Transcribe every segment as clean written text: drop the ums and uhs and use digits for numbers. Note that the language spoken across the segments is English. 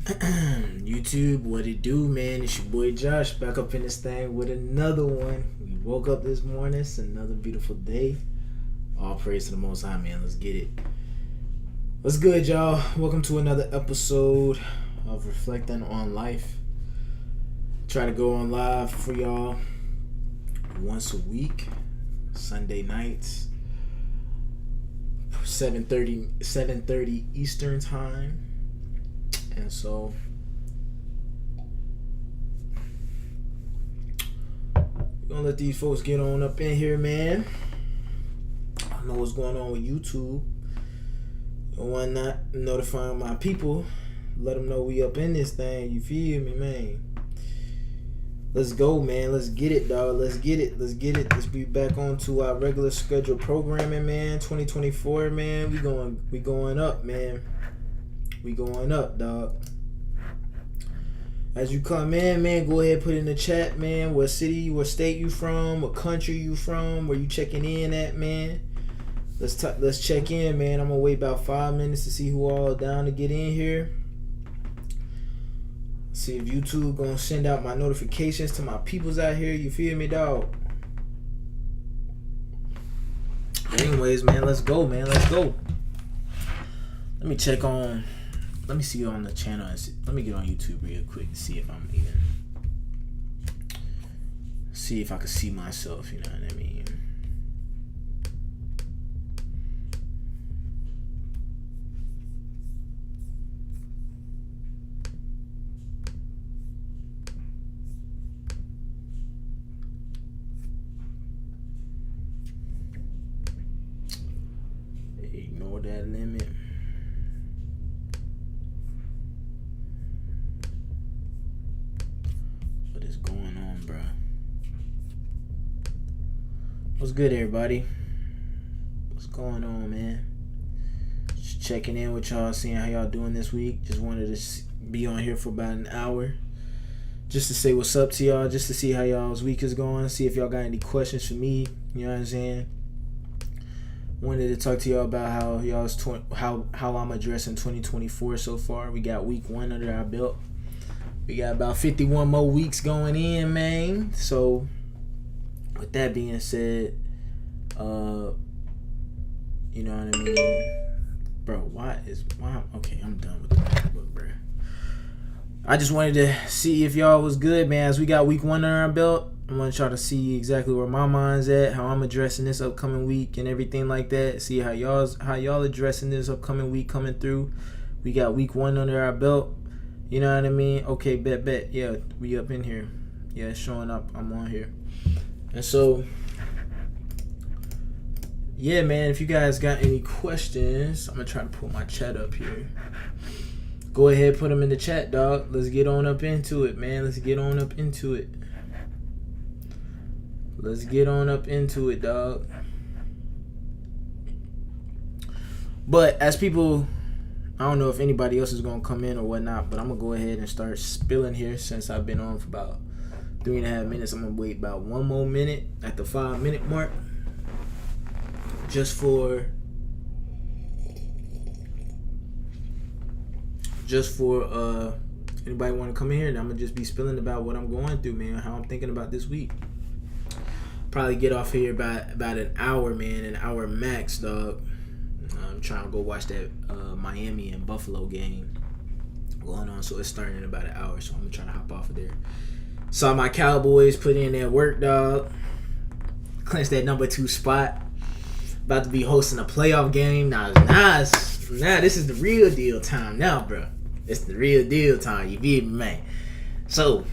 YouTube, what it do, man? It's your boy Josh back up in this thing with another one. We woke up this morning, it's another beautiful day. All praise to the Most High, man. Let's get it. What's good, y'all? Welcome to another episode of Reflecting on Life. Try to go on live for y'all once a week, Sunday nights, 7:30 Eastern time. And so we're gonna let these folks get on up in here, man. I don't know what's going on with YouTube. And why not notifying my people? Let them know we up in this thing. You feel me, man? Let's go, man. Let's get it, dog. Let's get it. Let's be back on to our regular scheduled programming, man. 2024, man. We going up, man. We going up, dog. As you come in, man, go ahead, put in the chat, man. What city, what state you from, what country you from, where you checking in at, man. Let's check in, man. I'm gonna wait about 5 minutes to see who all down to get in here. See if YouTube gonna send out my notifications to my peoples out here. You feel me, dog? Anyways, man, let's go, man. Let's go. Let me see you on the channel. Let me get on YouTube real quick to see if I can see myself, you know what I mean? Ignore that limit. What's good, everybody? What's going on, man? Just checking in with y'all, seeing how y'all doing this week. Just wanted to be on here for about an hour, just to say what's up to y'all, just to see how y'all's week is going, see if y'all got any questions for me. You know what I'm saying? Wanted to talk to y'all about how y'all's how I'm addressing 2024 so far. We got week 1 under our belt. We got about 51 more weeks going in, man. So with that being said, you know what I mean? Bro, okay, I'm done with the MacBook, bro. I just wanted to see if y'all was good, man. As we got week 1 under our belt, I want to try to see exactly where my mind's at, how I'm addressing this upcoming week and everything like that. See how y'all addressing this upcoming week coming through. We got week 1 under our belt. You know what I mean? Okay, bet. Yeah, we up in here. Yeah, it's showing up. I'm on here. And so, yeah, man, if you guys got any questions, I'm going to try to pull my chat up here. Go ahead, put them in the chat, dog. Let's get on up into it, man. Let's get on up into it. Let's get on up into it, dog. But as people, I don't know if anybody else is going to come in or whatnot, but I'm going to go ahead and start spilling here since I've been on for about 3.5 minutes. I'm gonna wait about 1 more minute at the 5-minute mark, just for anybody want to come in here. And I'm gonna just be spilling about what I'm going through, man, how I'm thinking about this week. Probably get off here about an hour, man, an hour max, dog. I'm trying to go watch that Miami and Buffalo game going on, so it's starting in about an hour, so I'm gonna try to hop off of there. Saw my Cowboys put in their work, dog. Clinched that number 2 spot. About to be hosting a playoff game. Now this is the real deal time now, bro. It's the real deal time. You feel me, man? So,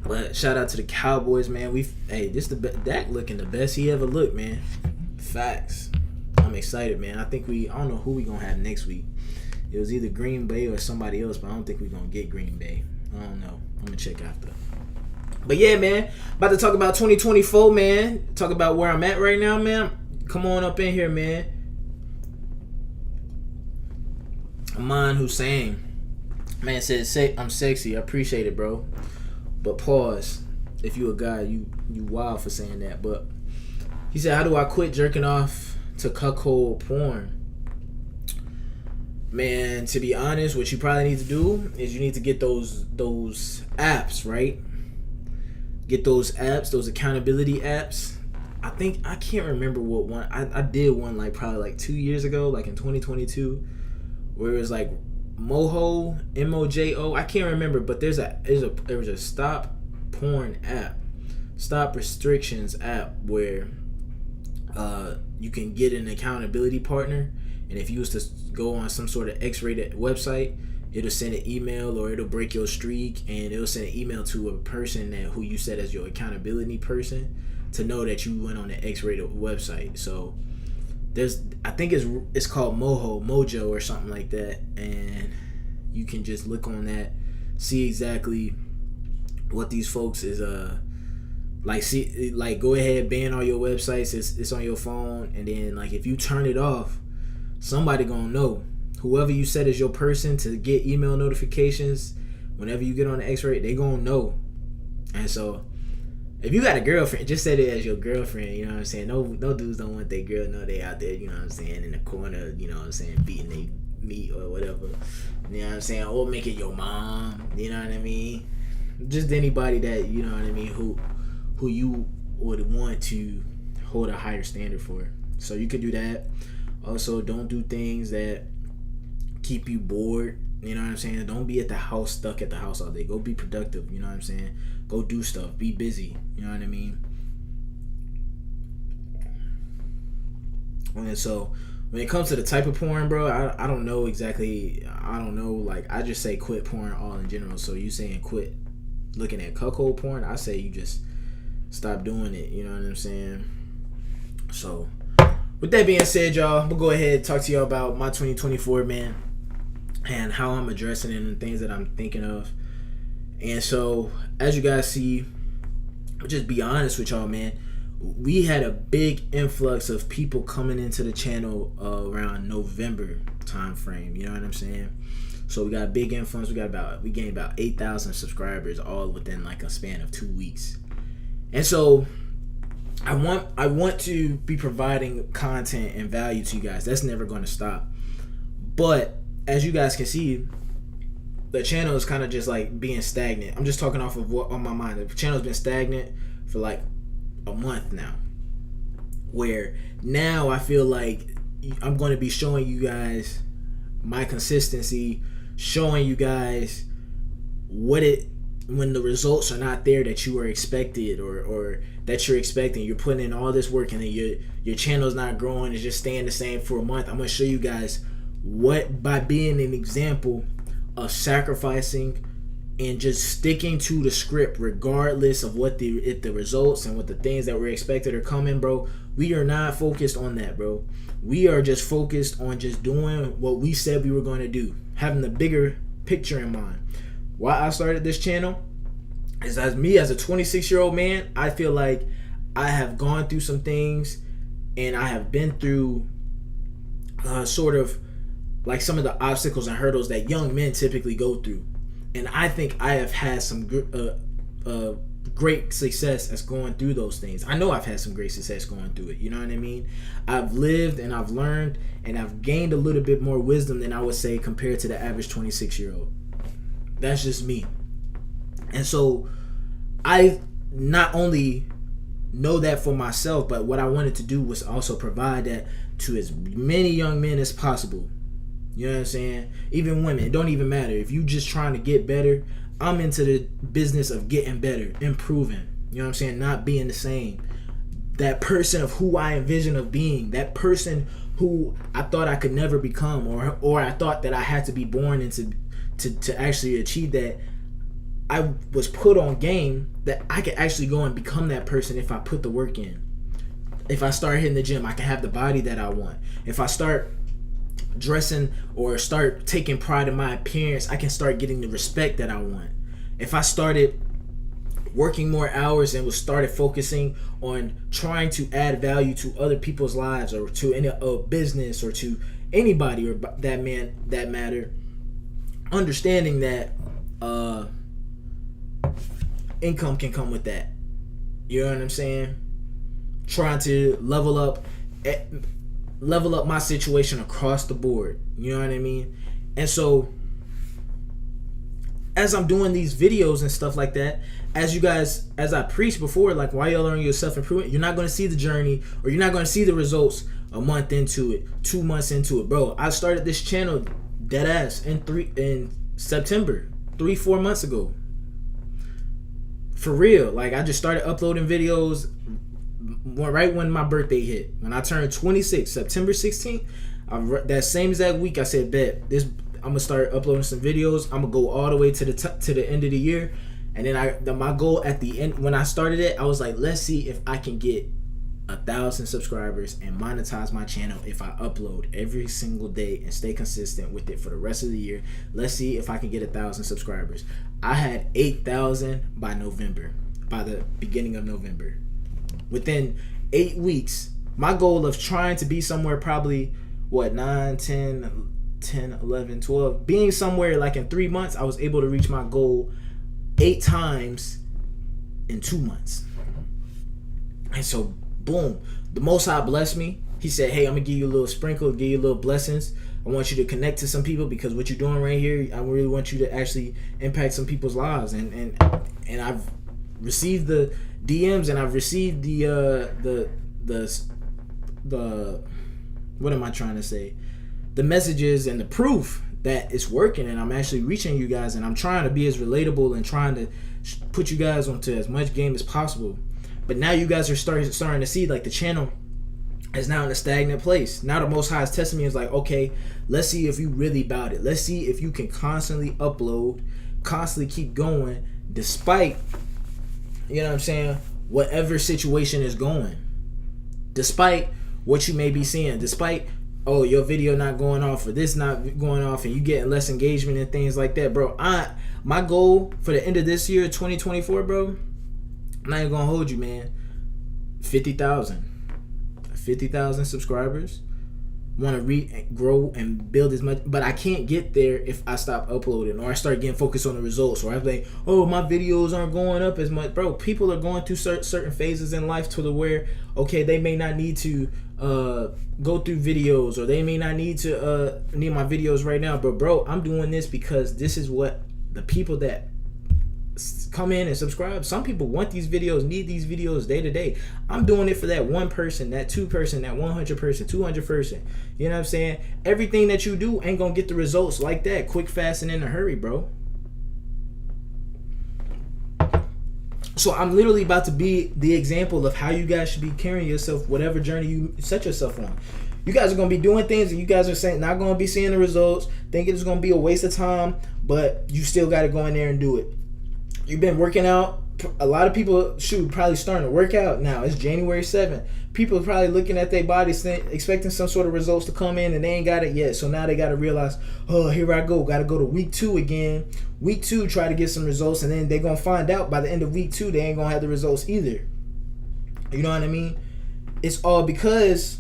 but shout out to the Cowboys, man. Dak looking the best he ever looked, man. Facts. I'm excited, man. I don't know who we gonna have next week. It was either Green Bay or somebody else, but I don't think we're gonna get Green Bay. I don't know. I'm gonna check after. But yeah, man, about to talk about 2024, man. Talk about where I'm at right now, man. Come on up in here, man. Aman Hussein, man, said, I'm sexy. I appreciate it, bro. But pause. If you a guy, you wild for saying that. But he said, how do I quit jerking off to cuckold porn? Man, to be honest, what you probably need to do is you need to get those apps, right? Get those apps, those accountability apps. I can't remember what one I did one like probably like 2 years ago, like in 2022, where it was like Mojo, MOJO. I can't remember, but there was a stop porn app, stop restrictions app where you can get an accountability partner, and if you was to go on some sort of X-rated website, it'll send an email or it'll break your streak, and it'll send an email to a person who you set as your accountability person to know that you went on the X-rated website. So I think it's called Mojo or something like that, and you can just look on that, see exactly what these folks is go ahead, ban all your websites. It's on your phone, and then like if you turn it off, somebody gonna know. Whoever you set as your person to get email notifications whenever you get on the X-ray, they gonna know. And so if you got a girlfriend, just set it as your girlfriend, you know what I'm saying? No dudes don't want their girl know they out there, you know what I'm saying, in the corner, you know what I'm saying, beating they meat or whatever. You know what I'm saying? Or make it your mom, you know what I mean? Just anybody that, you know what I mean, who you would want to hold a higher standard for. So you could do that. Also, don't do things that keep you bored. You know what I'm saying? Don't be stuck at the house all day. Go be productive. You know what I'm saying? Go do stuff. Be busy. You know what I mean? And so when it comes to the type of porn, bro, I don't know exactly. I don't know. Like, I just say quit porn all in general. So you saying quit looking at cuckold porn? I say you just stop doing it. You know what I'm saying? So with that being said, y'all, I'm gonna go ahead and talk to y'all about my 2024, man, and how I'm addressing it and the things that I'm thinking of. And so, as you guys see, I'll just be honest with y'all, man. We had a big influx of people coming into the channel around November time frame. You know what I'm saying? So we got a big influence. We gained about 8,000 subscribers all within like a span of 2 weeks. And so I want to be providing content and value to you guys. That's never going to stop. But as you guys can see, the channel is kind of just like being stagnant. I'm just talking off of what on my mind. The channel's been stagnant for like a month now, where now I feel like I'm going to be showing you guys my consistency, showing you guys when the results are not there that you were expected or that you're expecting. You're putting in all this work and then your channel's not growing, it's just staying the same for a month. I'm going to show you guys what, by being an example of sacrificing and just sticking to the script regardless of what the results and what the things that we're expected are coming, bro. We are not focused on that, bro. We are just focused on just doing what we said we were going to do, having the bigger picture in mind. Why I started this channel is, as me as a 26-year-old man, I feel like I have gone through some things and I have been through sort of like some of the obstacles and hurdles that young men typically go through. And I think I have had some great success as going through those things. I know I've had some great success going through it. You know what I mean? I've lived and I've learned and I've gained a little bit more wisdom than I would say compared to the average 26-year-old. That's just me. And so I not only know that for myself, but what I wanted to do was also provide that to as many young men as possible. You know what I'm saying? Even women, it don't even matter. If you just trying to get better, I'm into the business of getting better, improving. You know what I'm saying? Not being the same. That person of who I envision of being, that person who I thought I could never become, or I thought that I had to be born into to actually achieve that. I was put on game that I could actually go and become that person if I put the work in. If I start hitting the gym, I can have the body that I want. If I start dressing or start taking pride in my appearance, I can start getting the respect that I want. If I started working more hours and started focusing on trying to add value to other people's lives or to any business or to anybody or that matter, understanding that income can come with that. You know what I'm saying? Trying to level up level up my situation across the board. You know what I mean? And so as I'm doing these videos and stuff like that, as I preached before, like, why y'all learning your self-improvement, you're not going to see the journey, or you're not going to see the results a month into it, 2 months into it. Bro, I started this channel dead ass in September, 3-4 months ago. For real. Like, I just started uploading videos right when my birthday hit. When I turned 26, September 16th, that same exact week, I said, bet, I'm gonna start uploading some videos. I'm gonna go all the way to the end of the year. And then my goal at the end, when I started it, I was like, let's see if I can get 1,000 subscribers and monetize my channel if I upload every single day and stay consistent with it for the rest of the year. Let's see if I can get 1,000 subscribers. I had 8,000 by the beginning of November. Within 8 weeks, my goal of trying to be somewhere probably, 9, 10, 11, 12, being somewhere like in 3 months, I was able to reach my goal 8 times in 2 months. And so, boom, the Most High blessed me. He said, hey, I'm gonna give you a little sprinkle, give you a little blessings. I want you to connect to some people, because what you're doing right here, I really want you to actually impact some people's lives. And I've received the DMs, and I've received the what am I trying to say? The messages and the proof that it's working, and I'm actually reaching you guys, and I'm trying to be as relatable and trying to put you guys onto as much game as possible. But now you guys are starting to see, like, the channel is now in a stagnant place. Now the Most High is testing me. Is like, okay, let's see if you really about it. Let's see if you can constantly upload, constantly keep going, despite, you know what I'm saying, whatever situation is going, despite what you may be seeing, despite, oh, your video not going off, or this not going off, and you getting less engagement and things like that, bro. My goal for the end of this year, 2024, bro, I'm not even gonna hold you, man. 50,000 subscribers. Want to grow and build as much, but I can't get there if I stop uploading, or I start getting focused on the results, or I'm like, oh, my videos aren't going up as much. Bro, people are going through certain phases in life to the where, okay, they may not need to go through videos, or they may not need to need my videos right now, but bro, I'm doing this because this is what the people that come in and subscribe, some people want these videos, need these videos day to day. I'm doing it for that one person, that 2 person, that 100 person, 200 person. You know what I'm saying? Everything that you do ain't gonna get the results like that, quick, fast, and in a hurry, bro. So I'm literally about to be the example of how you guys should be carrying yourself, whatever journey you set yourself on. You guys are going to be doing things, and you guys are saying not going to be seeing the results, thinking it's going to be a waste of time, but you still got to go in there and do it. You've been working out. A lot of people, probably starting to work out now. It's January 7th. People are probably looking at their bodies, expecting some sort of results to come in, and they ain't got it yet. So now they got to realize, oh, here I go. Got to go to week 2 again. Week 2, try to get some results, and then they're going to find out by the end of week 2, they ain't going to have the results either. You know what I mean? It's all because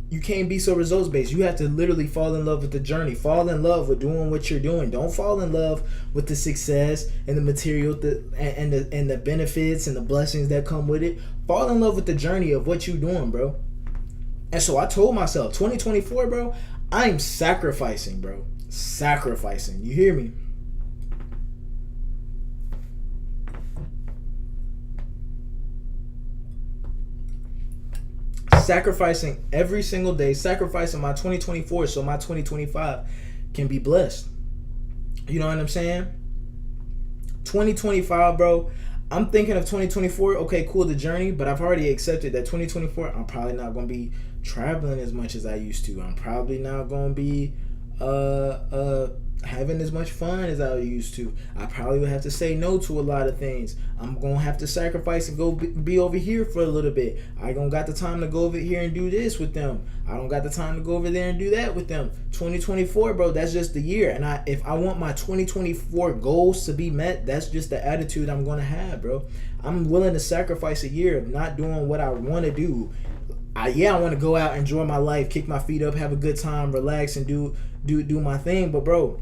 you can't be so results based. You have to literally fall in love with the journey. Fall in love with doing what you're doing. Don't fall in love with the success and the material and the benefits and the blessings that come with it. Fall in love with the journey of what you're doing, bro. And so I told myself, 2024, bro, I'm sacrificing, bro. Sacrificing. You hear me? Sacrificing every single day, sacrificing my 2024 so my 2025 can be blessed. You know what I'm saying? 2025, bro. I'm thinking of 2024. Okay, cool, the journey, but I've already accepted that 2024, I'm probably not going to be traveling as much as I used to. I'm probably not going to be having as much fun as I used to. I probably would have to say no to a lot of things. I'm gonna have to sacrifice and go be over here for a little bit. I don't got the time to go over here and do this with them. I don't got the time to go over there and do that with them. 2024, bro, that's just the year. And if I want my 2024 goals to be met, that's just the attitude I'm gonna have, bro. I'm willing to sacrifice a year of not doing what I want to do. I want to go out, enjoy my life, kick my feet up, have a good time, relax, and do my thing. But bro,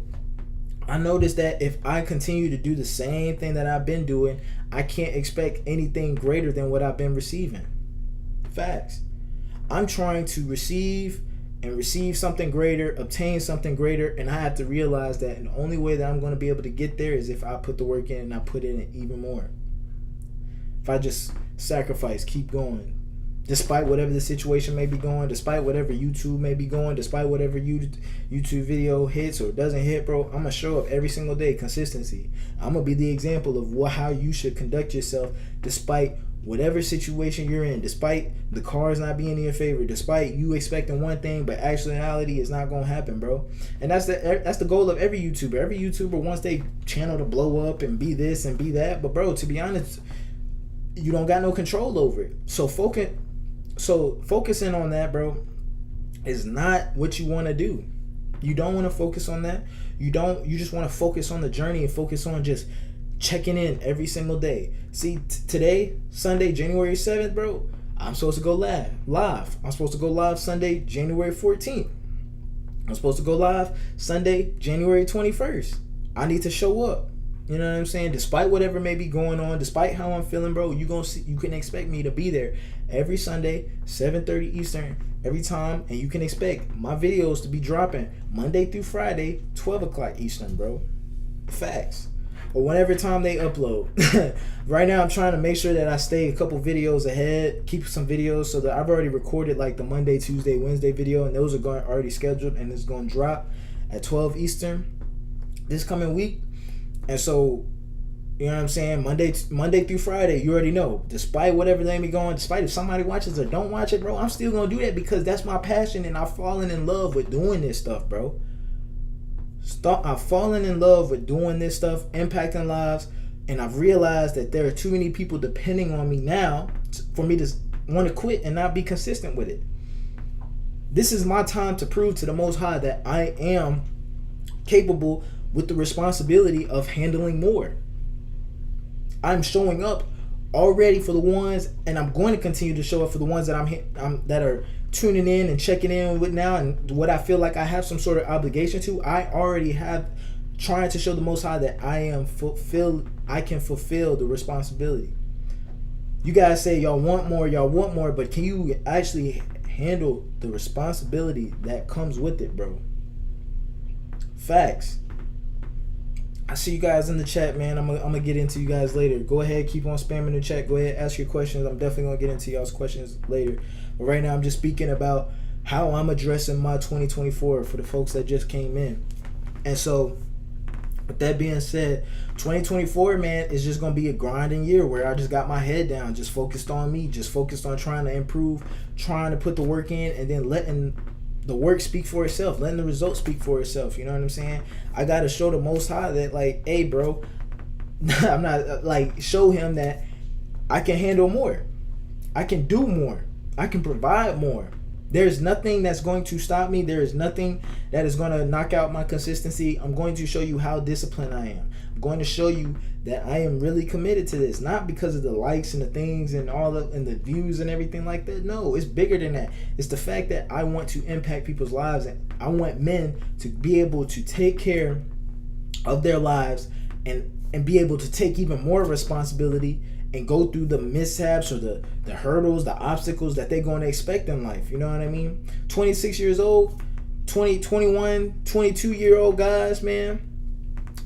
I noticed that if I continue to do the same thing that I've been doing, I can't expect anything greater than what I've been receiving. Facts. I'm trying to receive something greater, obtain something greater, and I have to realize that the only way that I'm going to be able to get there is if I put the work in and I put in it even more. If I just sacrifice, keep going, despite whatever the situation may be going, despite whatever YouTube may be going, despite whatever YouTube video hits or doesn't hit, bro, I'm gonna show up every single day. Consistency. I'm gonna be the example of how you should conduct yourself despite whatever situation you're in, despite the cards not being in your favor, despite you expecting one thing but actuality is not gonna happen, bro. And that's the goal of every YouTuber. Every YouTuber wants their channel to blow up and be this and be that, but bro, to be honest, you don't got no control over it. So focusing on that, bro, is not what you want to do. You don't want to focus on that. You just want to focus on the journey and focus on just checking in every single day. See, today, Sunday, January 7th, bro, I'm supposed to go live. I'm supposed to go live Sunday, January 14th. I'm supposed to go live Sunday, January 21st. I need to show up. You know what I'm saying? Despite whatever may be going on, despite how I'm feeling, bro, you can expect me to be there every Sunday, 7:30 Eastern, every time, and you can expect my videos to be dropping Monday through Friday, 12 o'clock Eastern, bro. Facts. Or whenever time they upload. Right now, I'm trying to make sure that I stay a couple videos ahead, keep some videos so that I've already recorded like the Monday, Tuesday, Wednesday video, and those are already scheduled, and it's going to drop at 12 Eastern this coming week. And so, you know what I'm saying, Monday through Friday, you already know, despite whatever they be going, despite if somebody watches or don't watch it, bro, I'm still going to do that because that's my passion, and I've fallen in love with doing this stuff, bro. I've fallen in love with doing this stuff, impacting lives, and I've realized that there are too many people depending on me now for me to want to quit and not be consistent with it. This is my time to prove to the Most High that I am capable with the responsibility of handling more. I'm showing up already for the ones, and I'm going to continue to show up for the ones that I'm that are tuning in and checking in with now, and what I feel like I have some sort of obligation to. I already have trying to show the Most High that I can fulfill the responsibility. You guys say y'all want more, but can you actually handle the responsibility that comes with it, bro? Facts. I see you guys in the chat, man. I'm gonna get into you guys later. Go ahead, keep on spamming the chat. Go ahead, ask your questions. I'm definitely gonna get into y'all's questions later. But right now, I'm just speaking about how I'm addressing my 2024 for the folks that just came in. And so, with that being said, 2024, man, is just gonna be a grinding year where I just got my head down, just focused on me, just focused on trying to improve, trying to put the work in, and then letting the work speak for itself, letting the results speak for itself. You know what I'm saying? I gotta show the Most High that, like, hey, bro, I'm not like, show him that I can handle more, I can do more, I can provide more. There's nothing that's going to stop me. There is nothing that is going to knock out my consistency. I'm going to show you how disciplined I am. I'm going to show you that I am really committed to this, not because of the likes and the things and and the views and everything like that. No, it's bigger than that. It's the fact that I want to impact people's lives, and I want men to be able to take care of their lives and be able to take even more responsibility and go through the mishaps or the hurdles, the obstacles that they're going to expect in life. You know what I mean? 26 years old, 20, 21, 22-year-old guys, man,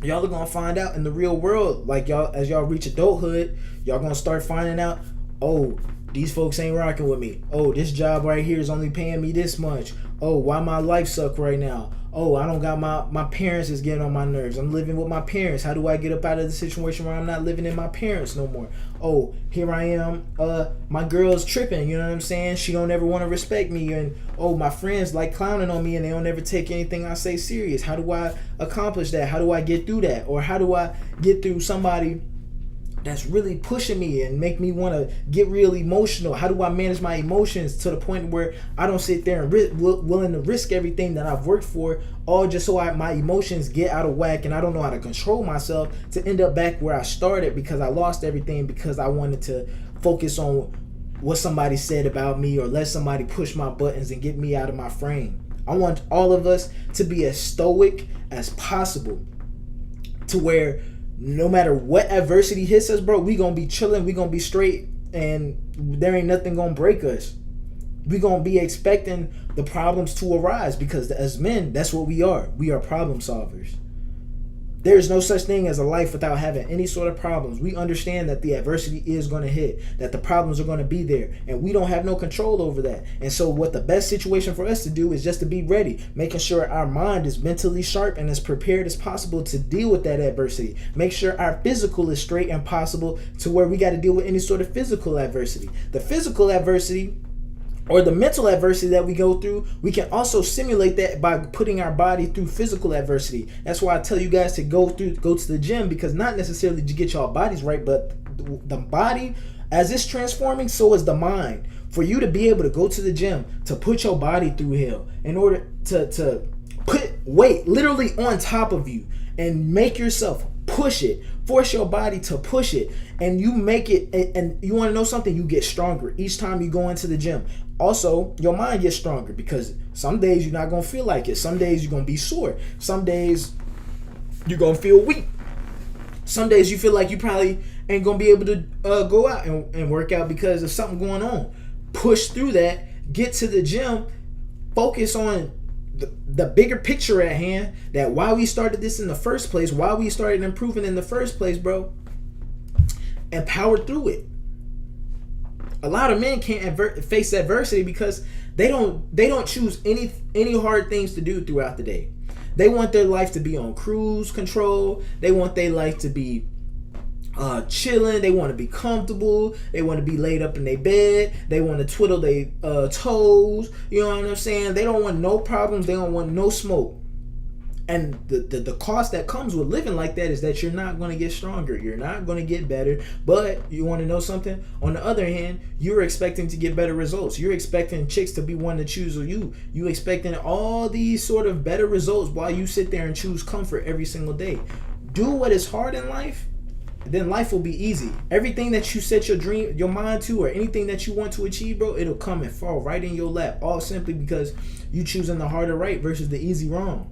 y'all are going to find out in the real world, like, y'all, as y'all reach adulthood, y'all going to start finding out, oh, these folks ain't rocking with me. Oh, this job right here is only paying me this much. Oh, why my life suck right now? Oh, I don't got my parents is getting on my nerves. I'm living with my parents. How do I get up out of the situation where I'm not living in my parents no more? Oh, here I am. My girl's tripping. You know what I'm saying? She don't ever want to respect me. And oh, my friends like clowning on me and they don't ever take anything I say serious. How do I accomplish that? How do I get through that? Or how do I get through somebody that's really pushing me and make me want to get real emotional? How do I manage my emotions to the point where I don't sit there and willing to risk everything that I've worked for, all just so my emotions get out of whack and I don't know how to control myself to end up back where I started because I lost everything because I wanted to focus on what somebody said about me or let somebody push my buttons and get me out of my frame. I want all of us to be as stoic as possible to where no matter what adversity hits us, bro, we gonna be chilling, we gonna be straight, and there ain't nothing gonna break us. We're going to be expecting the problems to arise because as men, that's what we are. We are problem solvers. There is no such thing as a life without having any sort of problems. We understand that the adversity is going to hit, that the problems are going to be there, and we don't have no control over that. And so what the best situation for us to do is just to be ready, making sure our mind is mentally sharp and as prepared as possible to deal with that adversity. Make sure our physical is straight and possible to where we got to deal with any sort of physical adversity. The physical adversity or the mental adversity that we go through, we can also simulate that by putting our body through physical adversity. That's why I tell you guys to go to the gym, because not necessarily to get y'all bodies right, but the body, as it's transforming, so is the mind. For you to be able to go to the gym, to put your body through hell, in order to put weight literally on top of you and make yourself push it, force your body to push it, and you make it. And you want to know something? You get stronger each time you go into the gym. Also, your mind gets stronger because some days you're not going to feel like it. Some days you're going to be sore. Some days you're going to feel weak. Some days you feel like you probably ain't going to be able to go out and work out because of something going on. Push through that. Get to the gym. Focus on the bigger picture at hand, that why we started this in the first place, why we started improving in the first place, bro. And power through it. A lot of men can't face adversity because they don't choose any hard things to do throughout the day. They want their life to be on cruise control. They want their life to be chilling. They want to be comfortable. They want to be laid up in their bed. They want to twiddle their toes. You know what I'm saying? They don't want no problems. They don't want no smoke. And the cost that comes with living like that is that you're not going to get stronger. You're not going to get better. But you want to know something? On the other hand, you're expecting to get better results. You're expecting chicks to be one to choose you. You expecting all these sort of better results while you sit there and choose comfort every single day. Do what is hard in life, then life will be easy. Everything that you set your mind to, or anything that you want to achieve, bro, it'll come and fall right in your lap. All simply because you choosing the harder right versus the easy wrong.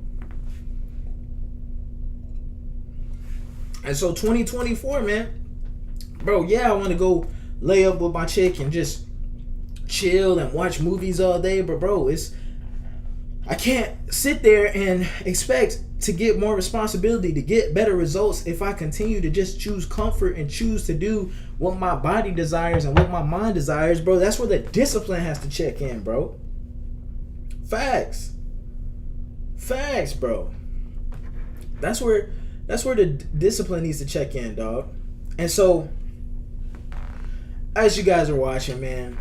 And so 2024, man, bro, yeah, I want to go lay up with my chick and just chill and watch movies all day. But bro, I can't sit there and expect to get more responsibility, to get better results if I continue to just choose comfort and choose to do what my body desires and what my mind desires, bro. That's where the discipline has to check in, bro. Facts, bro. That's where the discipline needs to check in, dog. And so, as you guys are watching, man,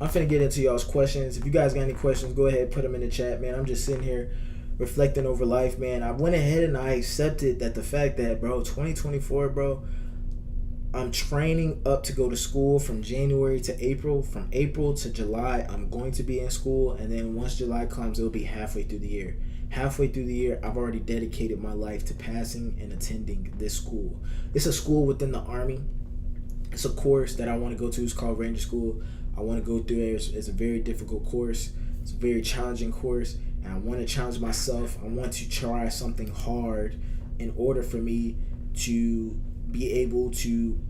I'm finna get into y'all's questions. If you guys got any questions, go ahead, put them in the chat, man. I'm just sitting here reflecting over life, man. I went ahead and I accepted that the fact that, bro, 2024, bro, I'm training up to go to school from January to April. From April to July, I'm going to be in school. And then once July comes, it'll be halfway through the year. Halfway through the year, I've already dedicated my life to passing and attending this school. It's a school within the Army. It's a course that I want to go to. It's called Ranger School. I want to go through it. It's a very difficult course. It's a very challenging course. And I want to challenge myself. I want to try something hard in order for me to be able to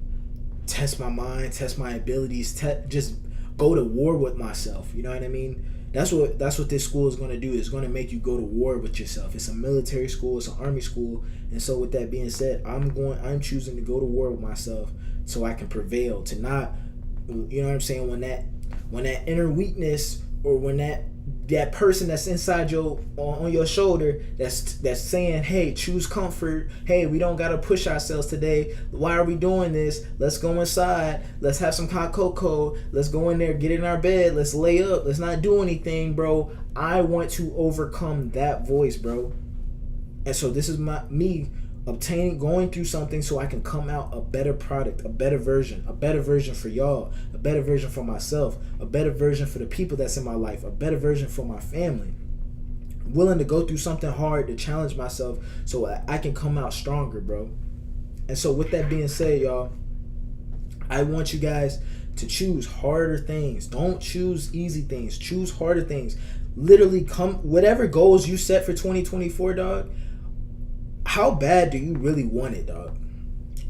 test my mind, test my abilities, just go to war with myself. You know what I mean? That's what this school is going to do. It's going to make you go to war with yourself. It's a military school. It's an Army school. And so with that being said, I'm choosing to go to war with myself so I can prevail, to not, you know what I'm saying, when that inner weakness, or when that person that's inside on your shoulder that's saying, hey, choose comfort, hey, we don't gotta push ourselves today, why are we doing this, let's go inside, let's have some hot cocoa, let's go in there, get in our bed, let's lay up, let's not do anything, bro. I want to overcome that voice, bro. And so this is me going through something so I can come out a better product, a better version for y'all, a better version for myself, a better version for the people that's in my life, a better version for my family. I'm willing to go through something hard to challenge myself so I can come out stronger, bro. And so with that being said, y'all, I want you guys to choose harder things. Don't choose easy things. Choose harder things. Literally, whatever goals you set for 2024, dog. How bad do you really want it, dog?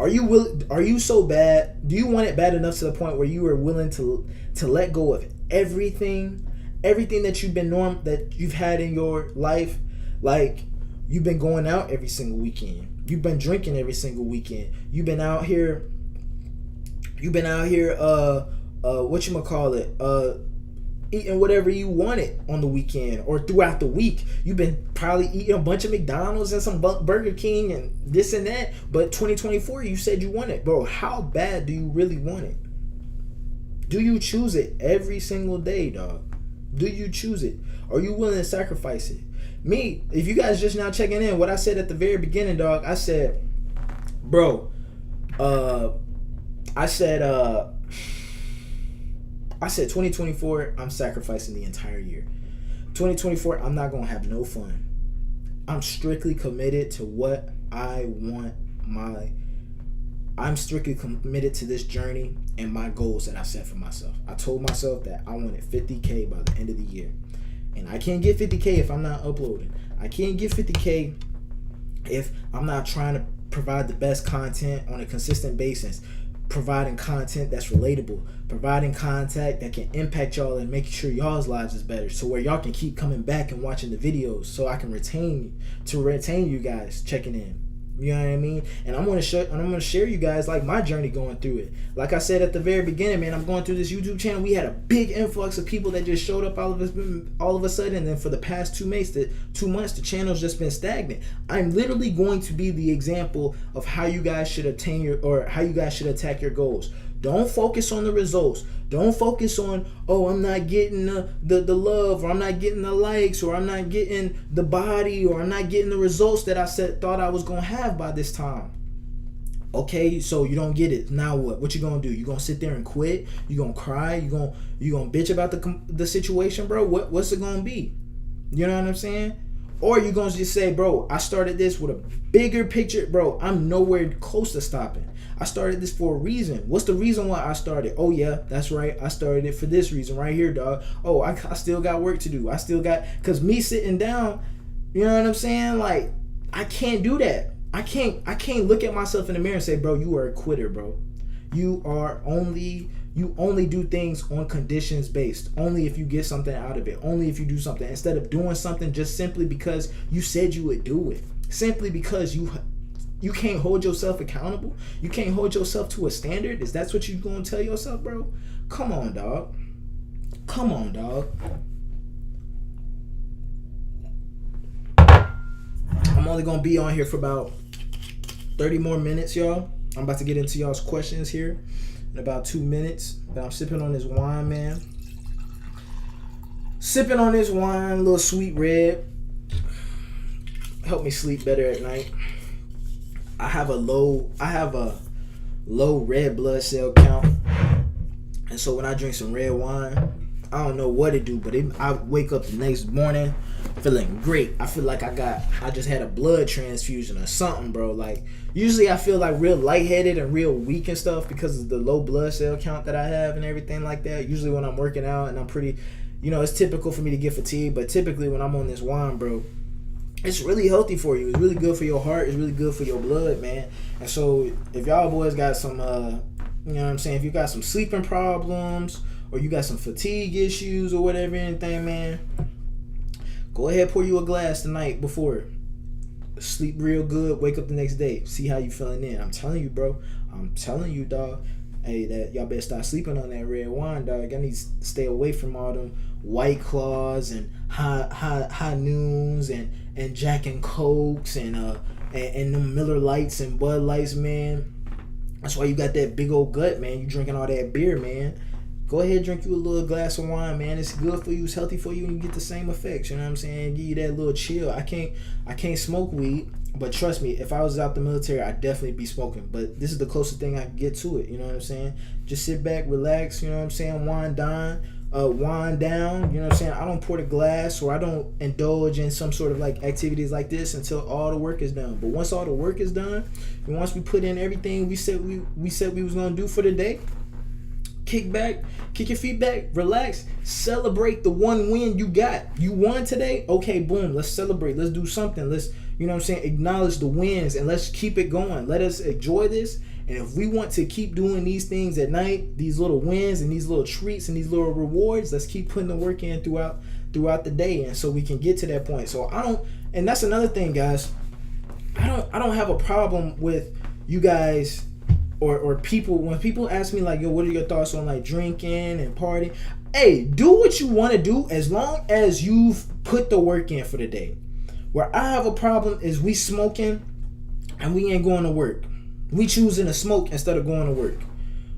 Are you so bad? Do you want it bad enough to the point where you are willing to let go of everything everything that you've had in your life, like you've been going out every single weekend. You've been drinking every single weekend. You've been out here eating whatever you wanted on the weekend or throughout the week. You've been probably eating a bunch of McDonald's and some Burger King and this and that. But 2024, you said you want it. Bro, how bad do you really want it? Do you choose it every single day, dog? Do you choose it? Are you willing to sacrifice it? Me, if you guys just now checking in, what I said at the very beginning, dog, I said, bro, I said 2024, I'm sacrificing the entire year. 2024, I'm not going to have no fun. I'm strictly committed to what I want. I'm strictly committed to this journey and my goals that I set for myself. I told myself that I wanted 50K by the end of the year. And I can't get 50K if I'm not uploading. I can't get 50K if I'm not trying to provide the best content on a consistent basis. Providing content that's relatable, providing content that can impact y'all and making sure y'all's lives is better, so where y'all can keep coming back and watching the videos, so I can retain you guys checking in. You know what I mean? And I'm gonna share you guys like my journey going through it. Like I said at the very beginning, man, I'm going through this YouTube channel. We had a big influx of people that just showed up all of a sudden, and then for the past 2 months, the channel's just been stagnant. I'm literally going to be the example of how you guys should how you guys should attack your goals. Don't focus on the results. Don't focus on, oh, I'm not getting the love, or I'm not getting the likes, or I'm not getting the body, or I'm not getting the results that I thought I was going to have by this time. Okay, so you don't get it. Now what? What you going to do? You going to sit there and quit? You going to cry? You going to bitch about the situation, bro? What's it going to be? You know what I'm saying? Or you going to just say, bro, I started this with a bigger picture. Bro, I'm nowhere close to stopping. I started this for a reason. What's the reason why I started? Oh, yeah, that's right. I started it for this reason right here, dog. Oh, I still got work to do. Because me sitting down, you know what I'm saying? Like, I can't do that. I can't look at myself in the mirror and say, bro, you are a quitter, bro. You only do things on conditions based. Only if you get something out of it. Only if you do something. Instead of doing something just simply because you said you would do it. Simply because you can't hold yourself accountable. You can't hold yourself to a standard. Is that what you're going to tell yourself, bro? Come on, dog. Come on, dog. I'm only going to be on here for about 30 more minutes, y'all. I'm about to get into y'all's questions here in about 2 minutes. But I'm sipping on this wine, man. Sipping on this wine, little sweet red. Help me sleep better at night. I have a low red blood cell count, and so when I drink some red wine, I don't know what it do, but I wake up the next morning feeling great. I feel like I just had a blood transfusion or something, bro. Like usually I feel like real lightheaded and real weak and stuff because of the low blood cell count that I have and everything like that. Usually when I'm working out and I'm pretty, it's typical for me to get fatigued, but typically when I'm on this wine, bro, it's really healthy for you. It's really good for your heart. It's really good for your blood, man. And so if y'all boys got some, you know what I'm saying? If you got some sleeping problems or you got some fatigue issues or whatever, anything, man, go ahead, pour you a glass the night before. Sleep real good. Wake up the next day. See how you feeling then. I'm telling you, bro. I'm telling you, dog. Hey, that y'all better start sleeping on that red wine, dog. Y'all need to stay away from all them White Claws and high noons and Jack and Cokes and them Miller Lights and Bud Lights, man. That's why you got that big old gut, man. You drinking all that beer, man. Go ahead, drink you a little glass of wine, man. It's good for you. It's healthy for you, and you get the same effects. You know what I'm saying? Give you that little chill. I can't smoke weed, but trust me, if I was out the military, I'd definitely be smoking. But this is the closest thing I can get to it. You know what I'm saying? Just sit back, relax. You know what I'm saying? Wind down. You know what I'm saying? I don't pour the glass, or I don't indulge in some sort of like activities like this until all the work is done. But once all the work is done, and once we put in everything we said we was gonna do for the day, kick back, kick your feet back, relax, celebrate the one win you got. You won today? Okay, boom, let's celebrate. Let's do something. Let's, you know what I'm saying, acknowledge the wins and let's keep it going. Let us enjoy this And if we want to keep doing these things at night, these little wins and these little treats and these little rewards, let's keep putting the work in throughout the day, and so we can get to that point. So and that's another thing, guys. I don't have a problem with you guys or people when people ask me like, yo, what are your thoughts on like drinking and partying? Hey, do what you want to do as long as you've put the work in for the day. Where I have a problem is we smoking and we ain't going to work. We choosing to smoke instead of going to work.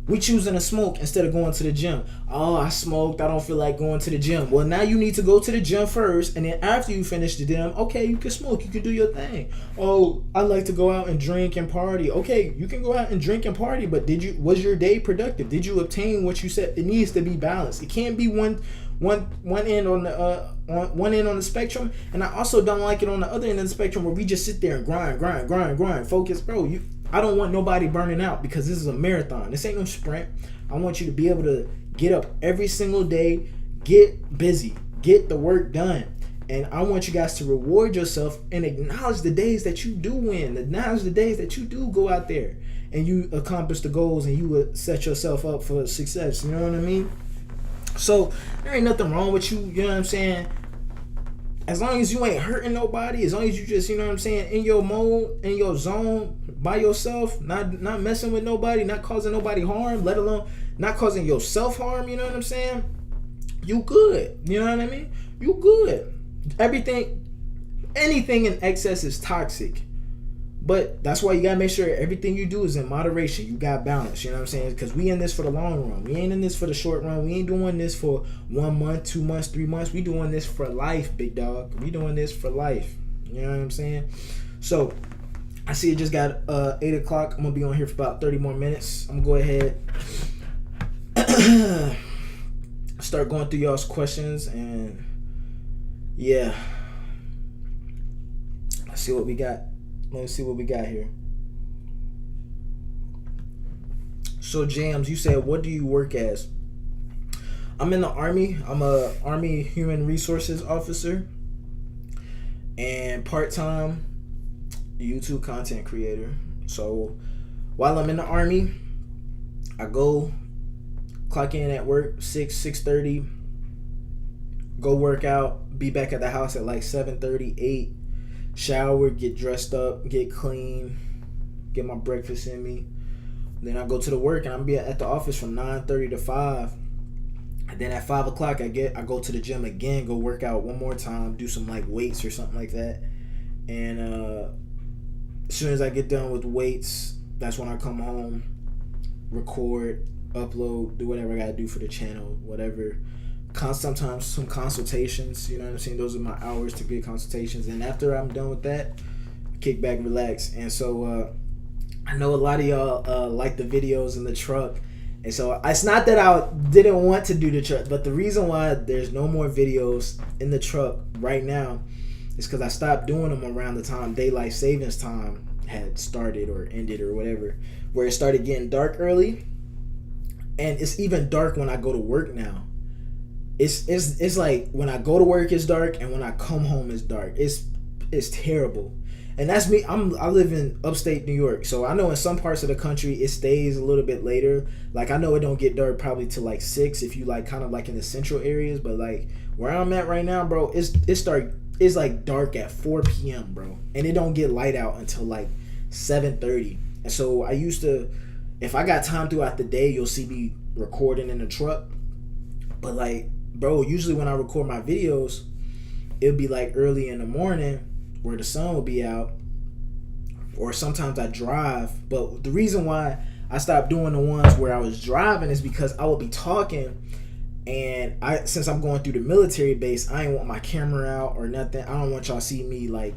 We choosing to smoke instead of going to the gym. Oh, I smoked. I don't feel like going to the gym. Well, now you need to go to the gym first, and then after you finish the gym, okay, you can smoke. You can do your thing. Oh, I like to go out and drink and party. Okay, you can go out and drink and party, but was your day productive? Did you obtain what you said? It needs to be balanced. It can't be one end on the spectrum, and I also don't like it on the other end of the spectrum where we just sit there and grind, focus, bro. I don't want nobody burning out because this is a marathon. This ain't no sprint. I want you to be able to get up every single day, get busy, get the work done. And I want you guys to reward yourself and acknowledge the days that you do win, acknowledge the days that you do go out there and you accomplish the goals and you set yourself up for success. You know what I mean? So there ain't nothing wrong with you, you know what I'm saying? As long as you ain't hurting nobody, as long as you just, you know what I'm saying, in your mode, in your zone, by yourself, not messing with nobody, not causing nobody harm, let alone not causing yourself harm, you know what I'm saying? You good, you know what I mean? You good. Anything in excess is toxic. But that's why you gotta make sure everything you do is in moderation. You got balance, you know what I'm saying? Because we in this for the long run. We ain't in this for the short run. We ain't doing this for 1 month, 2 months, 3 months. We doing this for life, big dog. We doing this for life. You know what I'm saying? So I see it just got 8 o'clock. I'm gonna be on here for about 30 more minutes. I'm gonna go ahead start going through y'all's questions, and yeah, let's see what we got. Let's see what we got here. So Jams, you said, what do you work as? I'm in the Army. I'm a Army Human Resources Officer and part-time YouTube content creator. So while I'm in the Army, I go clock in at work 6:30, go work out, be back at the house at like 7:30, 8, shower, get dressed up, get clean, get my breakfast in me. Then I go to the work and I'm be at the office from 9:30 to 5. And then at 5 o'clock I go to the gym again, go work out one more time, do some like weights or something like that. And as soon as I get done with weights, that's when I come home, record, upload, do whatever I gotta do for the channel, whatever. Sometimes some consultations, you know what I'm saying? Those are my hours to get consultations. And after I'm done with that, kick back, relax. And so I know a lot of y'all like the videos in the truck. And so it's not that I didn't want to do the truck, but the reason why there's no more videos in the truck right now is because I stopped doing them around the time daylight savings time had started or ended or whatever, where it started getting dark early. And it's even dark when I go to work now. It's like when I go to work it's dark, and when I come home it's dark. It's terrible. And that's me. I live in upstate New York, so I know in some parts of the country it stays a little bit later. Like I know it don't get dark probably till like 6 if you like kind of like in the central areas, but like where I'm at right now, bro, it's like dark at 4 p.m., bro, and it don't get light out until like 7:30. And so I used to, if I got time throughout the day, you'll see me recording in the truck. But like, bro, usually when I record my videos, it'll be like early in the morning where the sun will be out, or sometimes I drive. But the reason why I stopped doing the ones where I was driving is because I would be talking, and since I'm going through the military base, I ain't want my camera out or nothing. I don't want y'all see me like,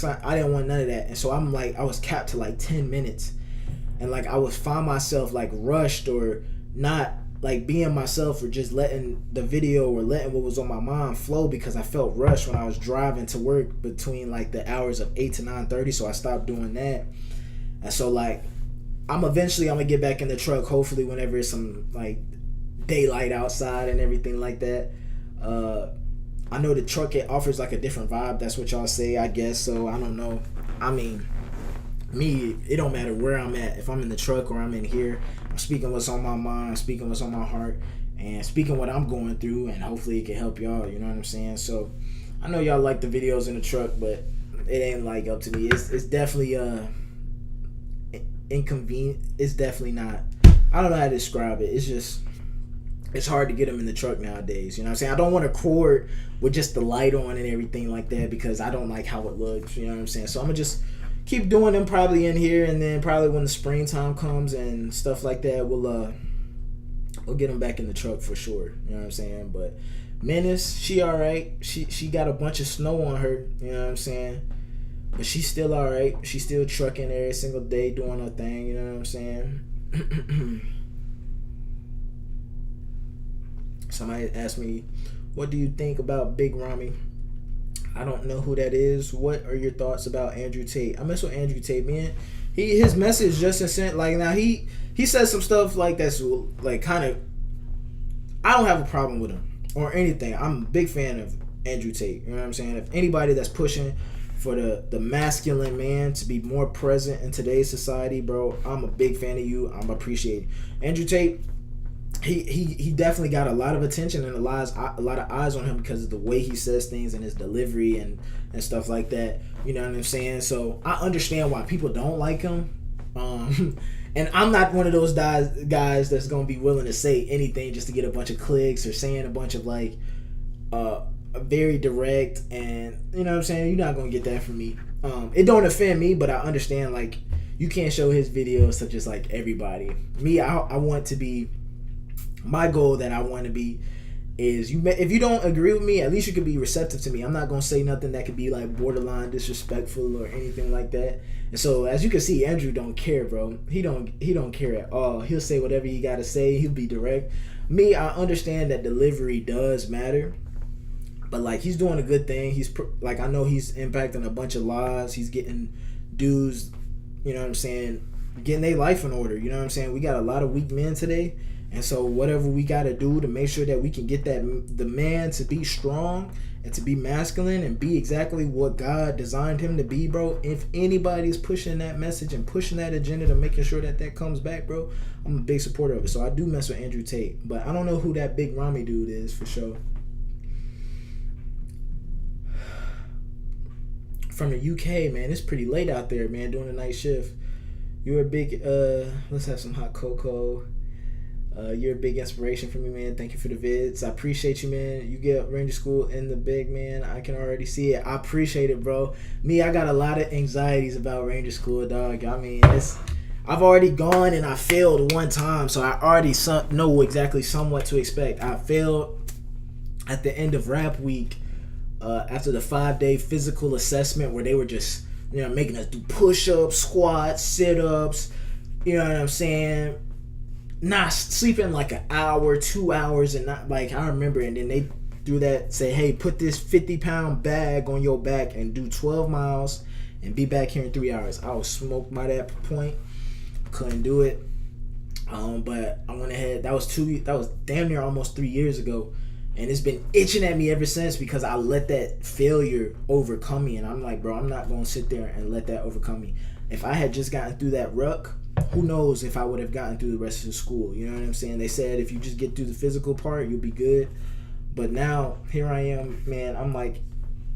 I didn't want none of that. And so I'm like, I was capped to like 10 minutes, and like I would find myself like rushed or not like being myself, or just letting the video or letting what was on my mind flow, because I felt rushed when I was driving to work between like the hours of 8 to 9:30. So I stopped doing that. And so like I'm gonna get back in the truck, hopefully whenever it's some like daylight outside and everything like that. I know the truck, it offers like a different vibe. That's what y'all say, I guess. So I don't know. I mean, me, it don't matter where I'm at. If I'm in the truck or I'm in here, I'm speaking what's on my mind, speaking what's on my heart, and speaking what I'm going through, and hopefully it can help y'all. You know what I'm saying? So I know y'all like the videos in the truck, but it ain't like up to me. It's definitely inconvenient. It's definitely not. I don't know how to describe it. It's just, it's hard to get them in the truck nowadays. You know what I'm saying? I don't want to record with just the light on and everything like that because I don't like how it looks. You know what I'm saying? So I'm gonna just keep doing them probably in here, and then probably when the springtime comes and stuff like that, we'll get them back in the truck for sure. You know what I'm saying? But Menace, she all right. She got a bunch of snow on her. You know what I'm saying? But she's still all right. She's still trucking every single day, doing her thing. You know what I'm saying? Somebody asked me, what do you think about Big Rami? I don't know who that is. What are your thoughts about Andrew Tate? I mess with Andrew Tate, man. His message just sent, like, now he says some stuff like that's like kind of, I don't have a problem with him or anything. I'm a big fan of Andrew Tate. You know what I'm saying? If anybody that's pushing for the masculine man to be more present in today's society, bro, I'm a big fan of you. I'm appreciating Andrew Tate. He definitely got a lot of attention and a lot of eyes on him because of the way he says things and his delivery and stuff like that. You know what I'm saying? So I understand why people don't like him. And I'm not one of those guys that's gonna be willing to say anything just to get a bunch of clicks or saying a bunch of like very direct, and you know what I'm saying, you're not gonna get that from me. It don't offend me, but I understand like you can't show his videos to just like everybody. Me, I want to be, my goal that I want to be is if you don't agree with me, at least you can be receptive to me. I'm not gonna say nothing that could be like borderline disrespectful or anything like that. And so as you can see, Andrew don't care, bro. He don't care at all. He'll say whatever he gotta say. He'll be direct. Me, I understand that delivery does matter, but like he's doing a good thing. He's like, I know he's impacting a bunch of lives. He's getting dudes, you know what I'm saying, getting their life in order. You know what I'm saying? We got a lot of weak men today. And so whatever we got to do to make sure that we can get the man to be strong and to be masculine and be exactly what God designed him to be, bro. If anybody's pushing that message and pushing that agenda to making sure that comes back, bro, I'm a big supporter of it. So I do mess with Andrew Tate. But I don't know who that Big Rami dude is for sure. From the UK, man, it's pretty late out there, man, doing a night shift. You're a big, let's have some hot cocoa. You're a big inspiration for me, man. Thank you for the vids. I appreciate you, man. You get Ranger School in the big, man. I can already see it. I appreciate it, bro. Me, I got a lot of anxieties about Ranger School, dog. I mean, I've already gone and I failed one time, so I already know exactly somewhat to expect. I failed at the end of rap week after the 5-day physical assessment where they were just, you know, making us do push-ups, squats, sit-ups, you know what I'm saying? Not sleeping like an hour, 2 hours, and not like, I remember, and then they do that, say, hey, put this 50-pound bag on your back and do 12 miles and be back here in 3 hours. I was smoked by that point. Couldn't do it. But I went ahead. That was damn near almost 3 years ago. And it's been itching at me ever since because I let that failure overcome me. And I'm like, bro, I'm not going to sit there and let that overcome me. If I had just gotten through that ruck, who knows if I would have gotten through the rest of the school. You know what I'm saying? They said if you just get through the physical part, you'll be good. But now, here I am, man. I'm like,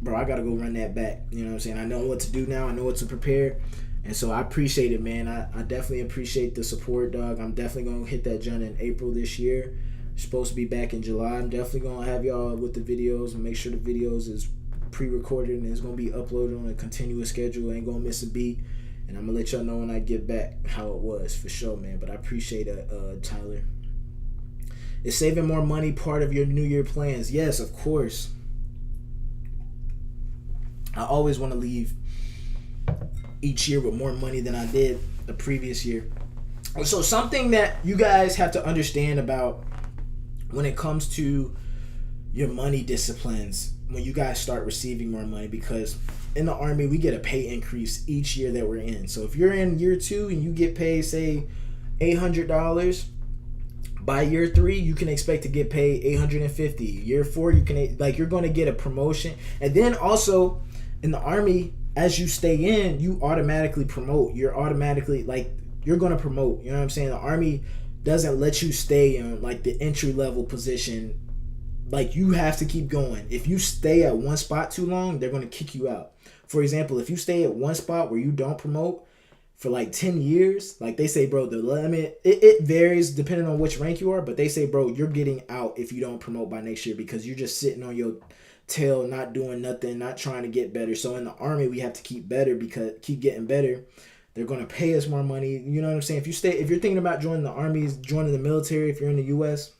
bro, I got to go run that back. You know what I'm saying? I know what to do now. I know what to prepare. And so I appreciate it, man. I definitely appreciate the support, dog. I'm definitely going to hit that joint in April this year. Supposed to be back in July. I'm definitely going to have y'all with the videos and make sure the videos is pre-recorded and it's going to be uploaded on a continuous schedule. Ain't going to miss a beat. And I'm going to let y'all know when I get back how it was for sure, man. But I appreciate it, Tyler. Is saving more money part of your New Year plans? Yes, of course. I always want to leave each year with more money than I did the previous year. So something that you guys have to understand about when it comes to your money disciplines, when you guys start receiving more money, because in the Army, we get a pay increase each year that we're in. So if you're in year 2 and you get paid, say, $800, by year 3, you can expect to get paid $850. Year 4, you can, like, you're going to get a promotion. And then also in the Army, as you stay in, you automatically promote. You're automatically like you're gonna promote. You know what I'm saying? The Army doesn't let you stay in like the entry level position. Like you have to keep going. If you stay at one spot too long, they're gonna kick you out. For example, if you stay at one spot where you don't promote for like 10 years, like they say, bro, the limit, it varies depending on which rank you are, but they say, bro, you're getting out if you don't promote by next year because you're just sitting on your tail, not doing nothing, not trying to get better. So in the Army, we have to keep better because keep getting better. They're going to pay us more money. You know what I'm saying? If you're thinking about joining the Army, joining the military, if you're in the U.S.,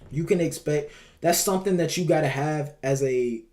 you can expect, that's something that you got to have as a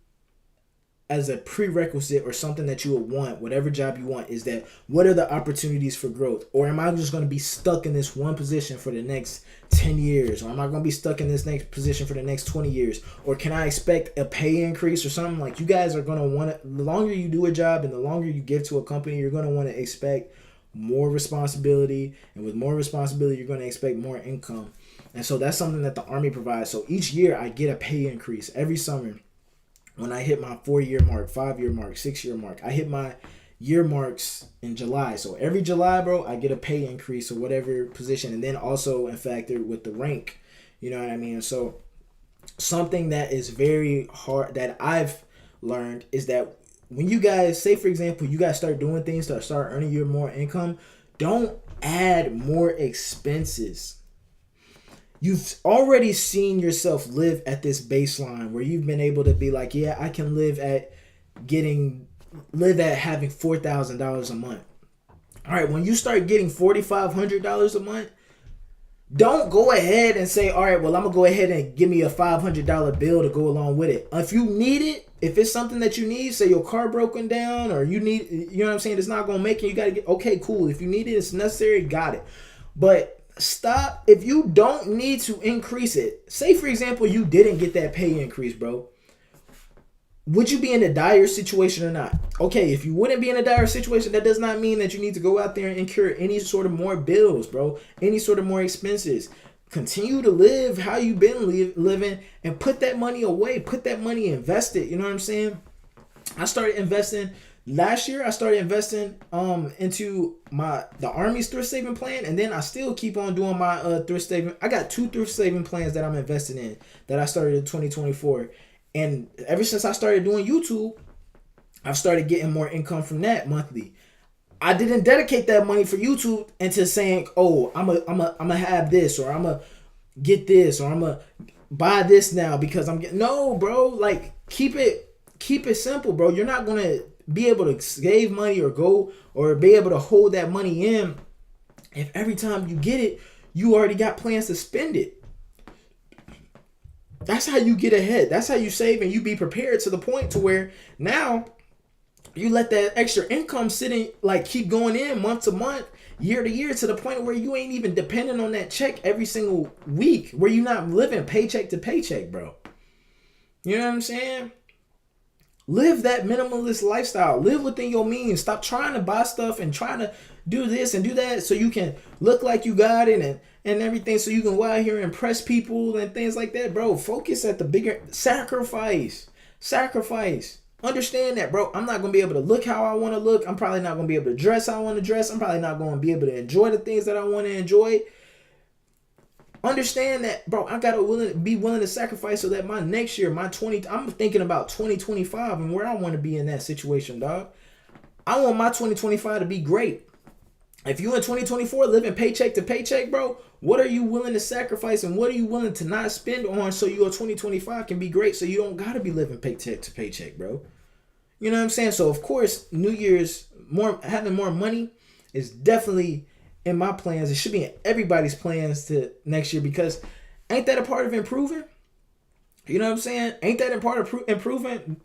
prerequisite or something that you would want, whatever job you want, is that what are the opportunities for growth? Or am I just going to be stuck in this one position for the next 10 years? Or am I going to be stuck in this next position for the next 20 years? Or can I expect a pay increase or something? Like you guys are going to want to, the longer you do a job and the longer you give to a company, you're going to want to expect more responsibility. And with more responsibility, you're going to expect more income. And so that's something that the Army provides. So each year I get a pay increase every summer. When I hit my 4-year mark, 5-year mark, 6-year mark, I hit my year marks in July. So every July, bro, I get a pay increase or whatever position. And then also in factor with the rank, you know what I mean? So something that is very hard that I've learned is that when you guys, say for example, you guys start doing things to start earning your more income, don't add more expenses. You've already seen yourself live at this baseline where you've been able to be like, yeah, I can live at having $4,000 a month. All right, when you start getting $4,500 a month, don't go ahead and say, all right, well, I'm going to go ahead and give me a $500 bill to go along with it. If you need it, if it's something that you need, say your car broken down or you need, you know what I'm saying, it's not going to make it, you got to get, okay, cool. If you need it, it's necessary, got it. But stop if you don't need to increase it. Say for example you didn't get that pay increase, bro. Would you be in a dire situation or not? Okay, if you wouldn't be in a dire situation, that does not mean that you need to go out there and incur any sort of more bills, bro. Any sort of more expenses. Continue to live how you've been living and put that money away. Put that money, invest it. You know what I'm saying? I started investing last year. I started investing into the Army's thrift saving plan, and then I still keep on doing my thrift saving. I got 2 thrift saving plans that I'm investing in that I started in 2024, and ever since I started doing YouTube, I've started getting more income from that monthly. I didn't dedicate that money for YouTube into saying, oh, I'm a have this, or I'm a get this, or I'm a buy this now because I'm getting, no, bro. Like keep it simple, bro. You're not gonna be able to save money or go or be able to hold that money in if every time you get it, you already got plans to spend it. That's how you get ahead. That's how you save and you be prepared to the point to where now you let that extra income sitting, like keep going in month to month, year to year, to the point where you ain't even depending on that check every single week, where you're not living paycheck to paycheck, bro. You know what I'm saying? Live that minimalist lifestyle. Live within your means. Stop trying to buy stuff and trying to do this and do that so you can look like you got it and everything, so you can go out here and impress people and things like that, bro. Focus at the bigger sacrifice. Understand that, bro. I'm not going to be able to look how I want to look. I'm probably not going to be able to dress how I want to dress. I'm probably not going to be able to enjoy the things that I want to enjoy. Understand that, bro. I gotta be willing to sacrifice so that my next year, I'm thinking about 2025 and where I want to be in that situation, dog. I want my 2025 to be great. If you in 2024 living paycheck to paycheck, bro, what are you willing to sacrifice and what are you willing to not spend on so your 2025 can be great, so you don't gotta be living paycheck to paycheck, bro? You know what I'm saying? So of course, New Year's, having more money is definitely in my plans. It should be in everybody's plans to next year, because ain't that a part of improving? You know what I'm saying? Ain't that a part of improving?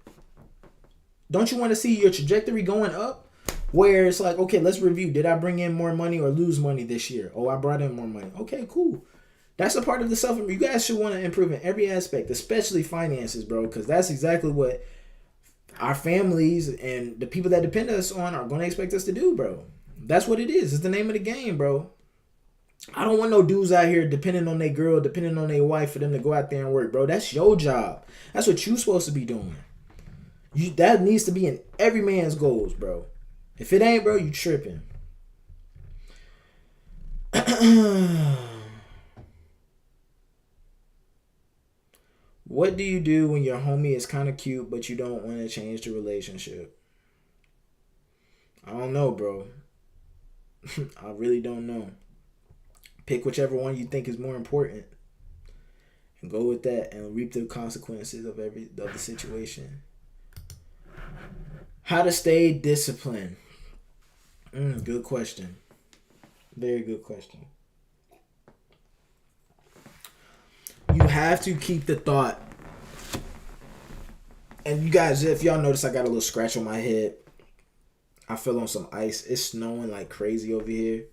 Don't you want to see your trajectory going up? Where it's like, okay, let's review. Did I bring in more money or lose money this year? Oh, I brought in more money. Okay, cool. That's a part of the self. You guys should want to improve in every aspect, especially finances, bro, because that's exactly what our families and the people that depend on us on are going to expect us to do, bro. That's what it is. It's the name of the game, bro. I don't want no dudes out here depending on their girl, depending on their wife for them to go out there and work, bro. That's your job. That's what you supposed to be doing. That needs to be in every man's goals, bro. If it ain't, bro, you tripping. What do you do when your homie is kind of cute, but you don't want to change the relationship? I don't know, bro. I really don't know. Pick whichever one you think is more important and go with that and reap the consequences of the situation. How to stay disciplined? Good question. Very good question. You have to keep the thought. And you guys, if y'all notice, I got a little scratch on my head. I fell on some ice. It's snowing like crazy over here.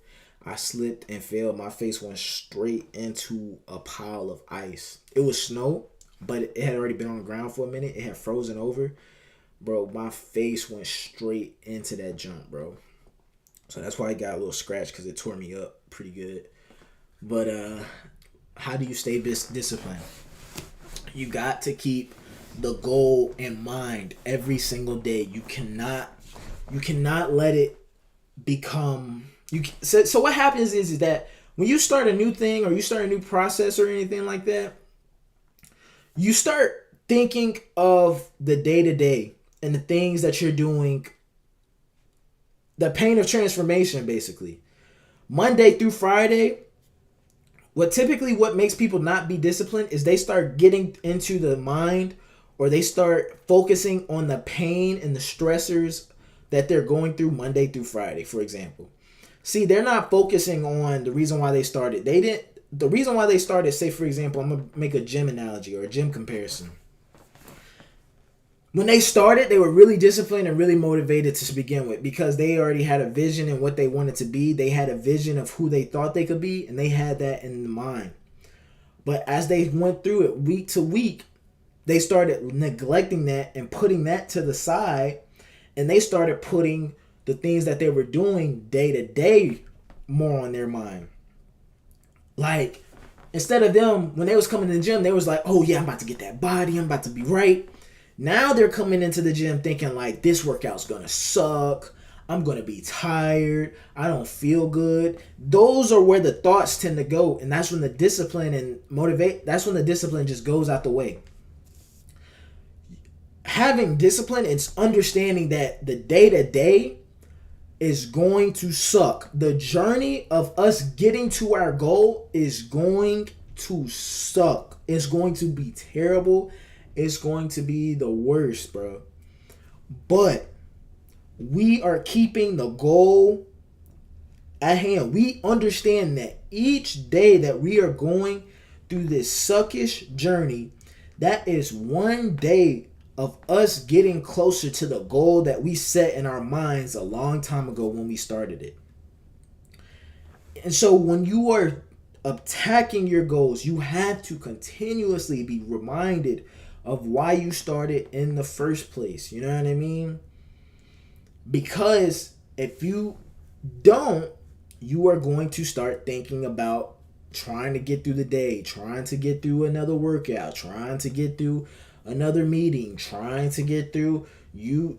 I slipped and fell. My face went straight into a pile of ice. It was snow, but it had already been on the ground for a minute. It had frozen over. Bro, my face went straight into that jump, bro. So that's why I got a little scratch, because it tore me up pretty good. But how do you stay disciplined? You got to keep the goal in mind every single day. You cannot let it become so what happens is that when you start a new thing or you start a new process or anything like that, you start thinking of the day-to-day and the things that you're doing, the pain of transformation, basically. Monday through Friday, what makes people not be disciplined is they start getting into the mind, or they start focusing on the pain and the stressors that they're going through Monday through Friday, for example. See, they're not focusing on the reason why they started. The reason why they started, say, for example, I'm going to make a gym analogy or a gym comparison. When they started, they were really disciplined and really motivated to begin with, because they already had a vision and what they wanted to be. They had a vision of who they thought they could be, and they had that in mind. But as they went through it week to week, they started neglecting that and putting that to the side, and they started putting the things that they were doing day to day more on their mind. Like, instead of them, when they was coming to the gym, they was like, oh yeah, I'm about to get that body, I'm about to be right. Now they're coming into the gym thinking like, this workout's gonna suck, I'm gonna be tired, I don't feel good. Those are where the thoughts tend to go, and that's when the discipline that's when the discipline just goes out the way. Having discipline is understanding that the day-to-day is going to suck. The journey of us getting to our goal is going to suck. It's going to be terrible. It's going to be the worst, bro. But we are keeping the goal at hand. We understand that each day that we are going through this suckish journey, that is one day of us getting closer to the goal that we set in our minds a long time ago when we started it. And so when you are attacking your goals, you have to continuously be reminded of why you started in the first place. You know what I mean? Because if you don't, you are going to start thinking about trying to get through the day, trying to get through another workout, trying to get through another meeting, trying to get through you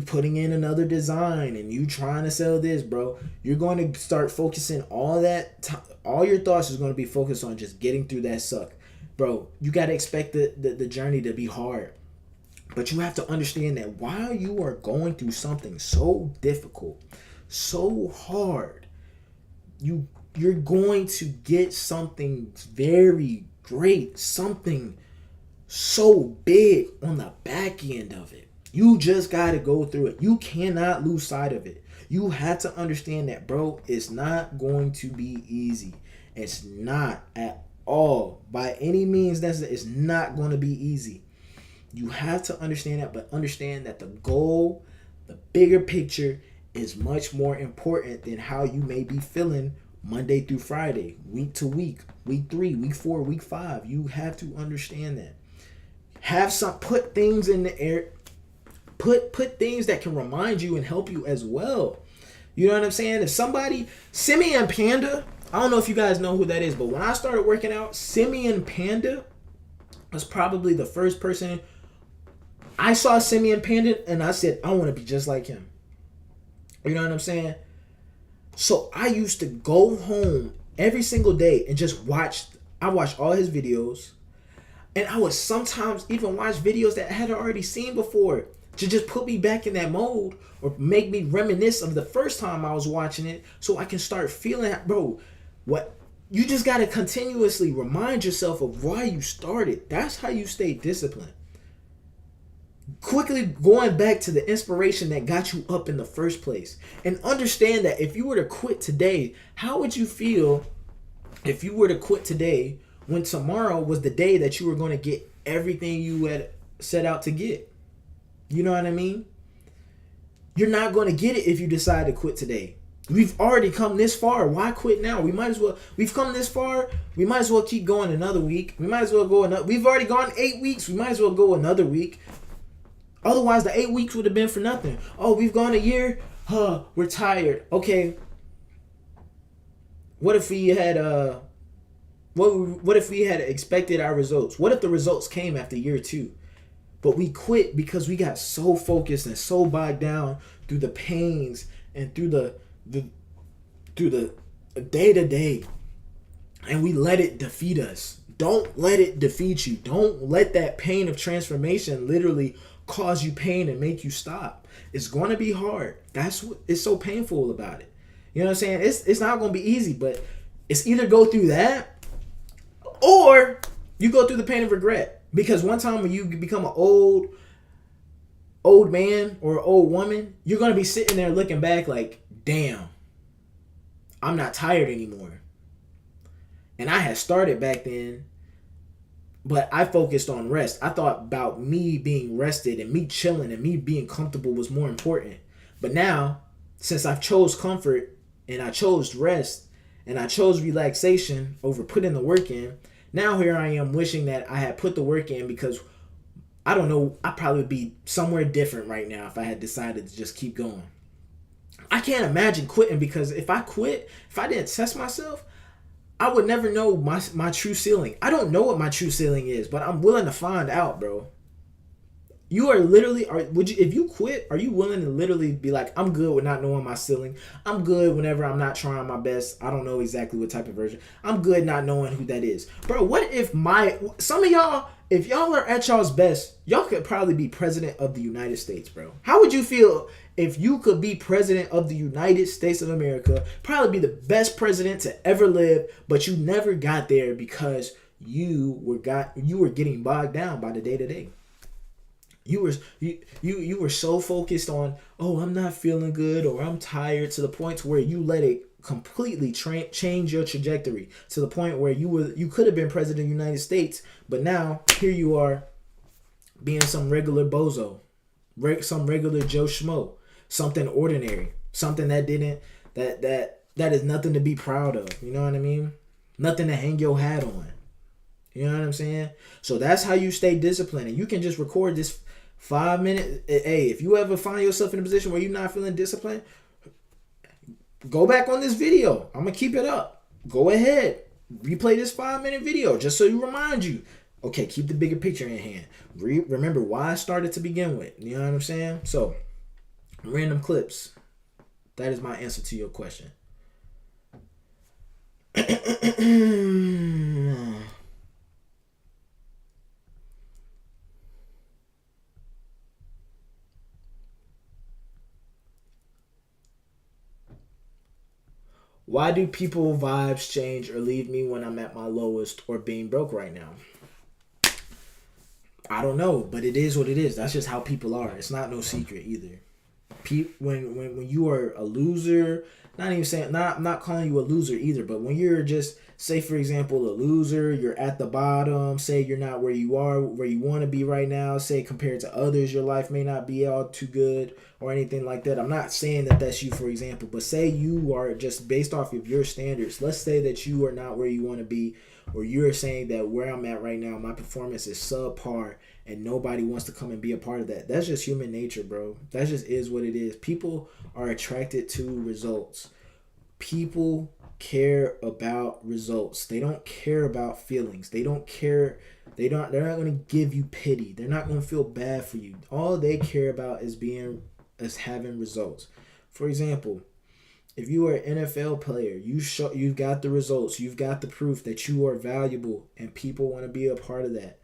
putting in another design and you trying to sell this, bro. You're going to start focusing all your thoughts is going to be focused on just getting through that suck. Bro, you got to expect the journey to be hard. But you have to understand that while you are going through something so difficult, so hard, you're going to get something very great, something so big on the back end of it. You just got to go through it. You cannot lose sight of it. You have to understand that, bro, it's not going to be easy. It's not at all. By any means, it's not going to be easy. You have to understand that, but understand that the goal, the bigger picture, is much more important than how you may be feeling Monday through Friday, week to week, week 3, week 4, week 5. You have to understand that. Put things in the air, put things that can remind you and help you as well. You know what I'm saying? If somebody, Simeon Panda, I don't know if you guys know who that is, but when I started working out, Simeon Panda was probably the first person I saw Simeon Pandit and I said, I want to be just like him. You know what I'm saying? So I used to go home every single day and just I watched all his videos. And I would sometimes even watch videos that I had already seen before to just put me back in that mode or make me reminisce of the first time I was watching it so I can start feeling, bro, what you just got to continuously remind yourself of why you started. That's how you stay disciplined. Quickly going back to the inspiration that got you up in the first place. And understand that if you were to quit today, how would you feel if you were to quit today when tomorrow was the day that you were going to get everything you had set out to get? You know what I mean? You're not going to get it if you decide to quit today. We've already come this far. Why quit now? We've come this far. We might as well keep going another week. We might as well go we've already gone 8 weeks. We might as well go another week. Otherwise, the 8 weeks would have been for nothing. Oh, we've gone a year. We're tired. Okay. What if we had What if we had expected our results? What if the results came after year 2? But we quit because we got so focused and so bogged down through the pains and through the day to day. And we let it defeat us. Don't let it defeat you. Don't let that pain of transformation literally cause you pain and make you stop. It's going to be hard. That's what is so painful about it. You know what I'm saying? It's not going to be easy, but it's either go through that or you go through the pain of regret. Because one time when you become an old man or old woman, you're going to be sitting there looking back like, damn, I'm not tired anymore. And I had started back then, but I focused on rest. I thought about me being rested and me chilling and me being comfortable was more important. But now, since I've chose comfort and I chose rest and I chose relaxation over putting the work in, now here I am wishing that I had put the work in, because I don't know, I'd probably be somewhere different right now if I had decided to just keep going. I can't imagine quitting, because if I didn't test myself, I would never know my true ceiling. I don't know what my true ceiling is, but I'm willing to find out, bro. You are literally, if you quit, are you willing to literally be like, I'm good with not knowing my ceiling. I'm good whenever I'm not trying my best. I don't know exactly what type of version. I'm good not knowing who that is. Bro, what if some of y'all, if y'all are at y'all's best, y'all could probably be president of the United States, bro. How would you feel if you could be president of the United States of America, probably be the best president to ever live, but you never got there because you were getting bogged down by the day-to-day. You were so focused on, oh, I'm not feeling good or I'm tired, to the point where you let it completely change your trajectory, to the point where you could have been president of the United States, but now here you are being some regular bozo, some regular Joe Schmo, something ordinary, something that is nothing to be proud of. You know what I mean? Nothing to hang your hat on. You know what I'm saying? So that's how you stay disciplined. And you can just record this 5 minutes. Hey, if you ever find yourself in a position where you're not feeling disciplined, go back on this video. I'm going to keep it up. Go ahead. Replay this 5-minute video just so you remind you. Okay, keep the bigger picture in hand. Remember why I started to begin with. You know what I'm saying? So, random clips. That is my answer to your question. Why do people vibes change or leave me when I'm at my lowest or being broke right now? I don't know, but it is what it is. That's just how people are. It's not no secret either. When you are a loser, I'm not calling you a loser either, but when you're just, say for example, a loser, you're at the bottom, say you're not where you want to be right now, say compared to others your life may not be all too good or anything like that. I'm not saying that that's you, for example, but say you are just based off of your standards. Let's say that you are not where you want to be, or you're saying that where I'm at right now, my performance is subpar and nobody wants to come and be a part of that. That's just human nature, bro. That just is what it is. People are attracted to results. People care about results. They don't care about feelings. They don't care. They're not going to give you pity. They're not going to feel bad for you. All they care about is having results. For example, if you are an NFL player, you've got the results. You've got the proof that you are valuable and people want to be a part of that.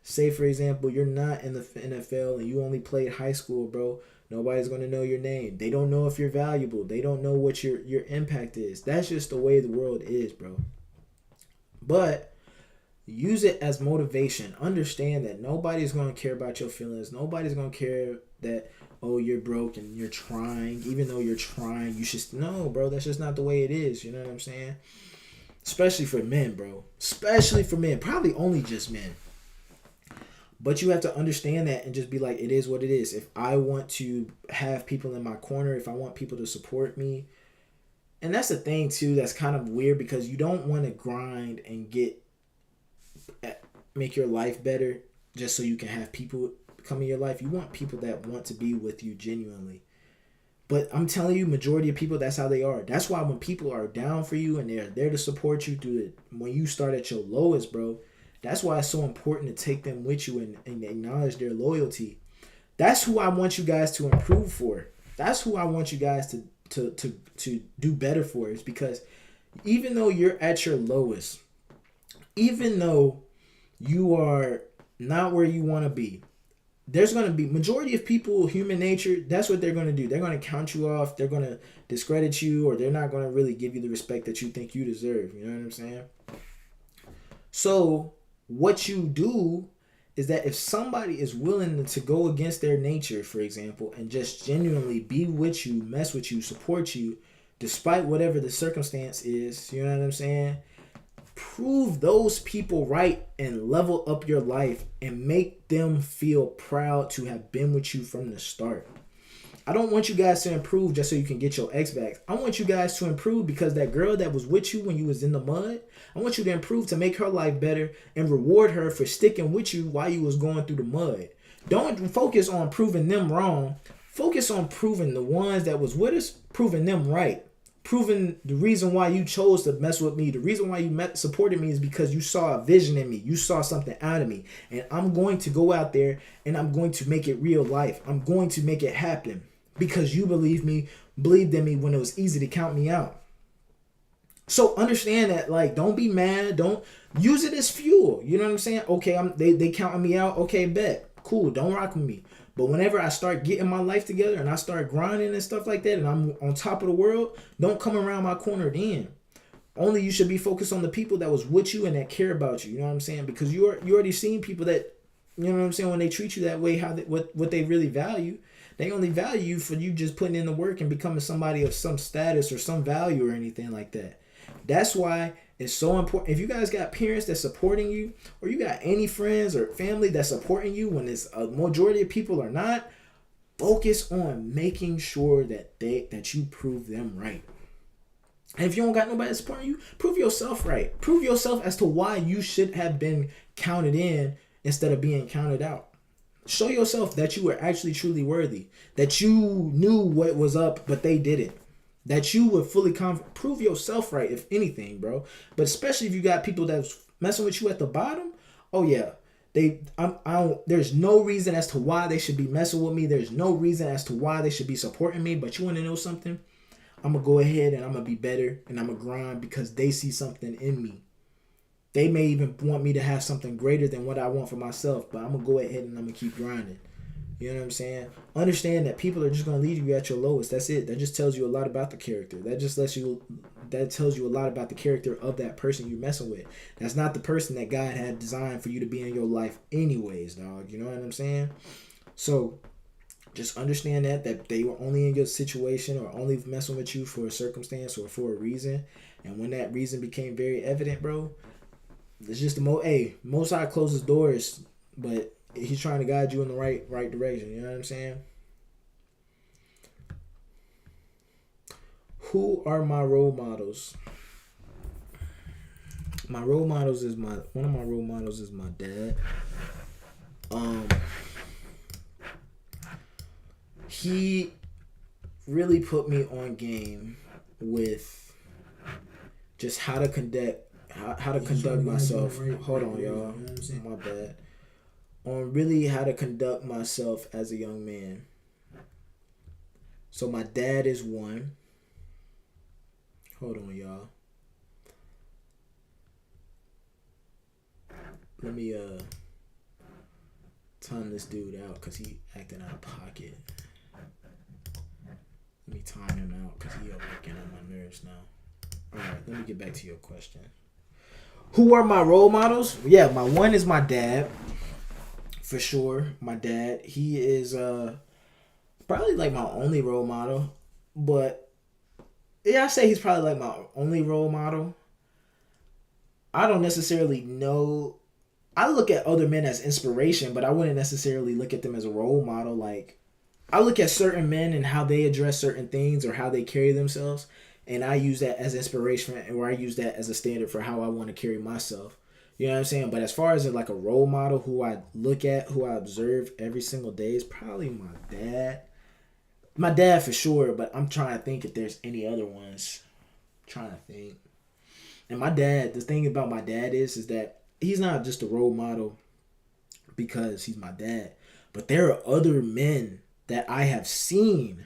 Say, for example, you're not in the NFL and you only played high school, bro. Nobody's going to know your name. They don't know if you're valuable. They don't know what your impact is. That's just the way the world is, bro. But use it as motivation. Understand that nobody's going to care about your feelings. Nobody's going to care that, oh, you're broke and you're trying. Even though you're trying, you should... No, bro, that's just not the way it is. You know what I'm saying? Especially for men, bro. Especially for men. Probably only just men. But you have to understand that and just be like, it is what it is. If I want to have people in my corner, if I want people to support me. And that's the thing, too, that's kind of weird because you don't want to grind and make your life better just so you can have people come in your life. You want people that want to be with you genuinely. But I'm telling you, majority of people, that's how they are. That's why when people are down for you and they're there to support you through it, when you start at your lowest, bro, that's why it's so important to take them with you and acknowledge their loyalty. That's who I want you guys to improve for. That's who I want you guys to do better for, is because even though you're at your lowest, even though you are not where you want to be, there's going to be majority of people, human nature, that's what they're going to do. They're going to count you off. They're going to discredit you, or they're not going to really give you the respect that you think you deserve. You know what I'm saying? So what you do is that if somebody is willing to go against their nature, for example, and just genuinely be with you, mess with you, support you, despite whatever the circumstance is, you know what I'm saying? Prove those people right and level up your life and make them feel proud to have been with you from the start. I don't want you guys to improve just so you can get your ex back. I want you guys to improve because that girl that was with you when you was in the mud, I want you to improve to make her life better and reward her for sticking with you while you was going through the mud. Don't focus on proving them wrong. Focus on proving the ones that was with us, proving them right. Proving the reason why you chose to mess with me, the reason why you supported me is because you saw a vision in me. You saw something out of me. And I'm going to go out there and I'm going to make it real life. I'm going to make it happen because you believed in me when it was easy to count me out. So understand that, like, don't be mad. Don't use it as fuel. You know what I'm saying? Okay, they counting me out. Okay, bet. Cool. Don't rock with me. But whenever I start getting my life together and I start grinding and stuff like that and I'm on top of the world, don't come around my corner then. Only you should be focused on the people that was with you and that care about you. You know what I'm saying? Because you already seen people that, you know what I'm saying, when they treat you that way, what they really value. They only value you for you just putting in the work and becoming somebody of some status or some value or anything like that. That's why it's so important. If you guys got parents that's supporting you, or you got any friends or family that's supporting you when it's a majority of people are not, focus on making sure that you prove them right. And if you don't got nobody supporting you, prove yourself right. Prove yourself as to why you should have been counted in instead of being counted out. Show yourself that you were actually truly worthy, that you knew what was up, but they didn't. That you were fully confident. Prove yourself right, if anything, bro. But especially if you got people that's messing with you at the bottom. Oh yeah, there's no reason as to why they should be messing with me. There's no reason as to why they should be supporting me. But you want to know something? I'm gonna go ahead and I'm gonna be better and I'm gonna grind because they see something in me. They may even want me to have something greater than what I want for myself. But I'm gonna go ahead and I'm gonna keep grinding. You know what I'm saying? Understand that people are just going to leave you at your lowest. That's it. That just tells you a lot about the character. That tells you a lot about the character of that person you're messing with. That's not the person that God had designed for you to be in your life anyways, dog. You know what I'm saying? So just understand that they were only in your situation or only messing with you for a circumstance or for a reason. And when that reason became very evident, bro, it's just Most High closes doors, but He's trying to guide you in the right direction. You know what I'm saying? Who are my role models? One of my role models is my dad. He really put me on game with just how to conduct myself. Hold on, y'all. My bad. On really how to conduct myself as a young man. So my dad is one. Hold on, y'all. Let me time this dude out because he acting out of pocket. Let me time him out because he getting on my nerves now. Alright, let me get back to your question. Who are my role models? Yeah, my one is my dad. For sure. My dad. He is probably like my only role model. But yeah, I say he's probably like my only role model. I don't necessarily know. I look at other men as inspiration, but I wouldn't necessarily look at them as a role model. Like, I look at certain men and how they address certain things or how they carry themselves, and I use that as inspiration, or I use that as a standard for how I want to carry myself. You know what I'm saying? But as far as like a role model who I look at, who I observe every single day, is probably my dad. My dad for sure, but I'm trying to think if there's any other ones. I'm trying to think. And my dad, the thing about my dad is that he's not just a role model because he's my dad, but there are other men that I have seen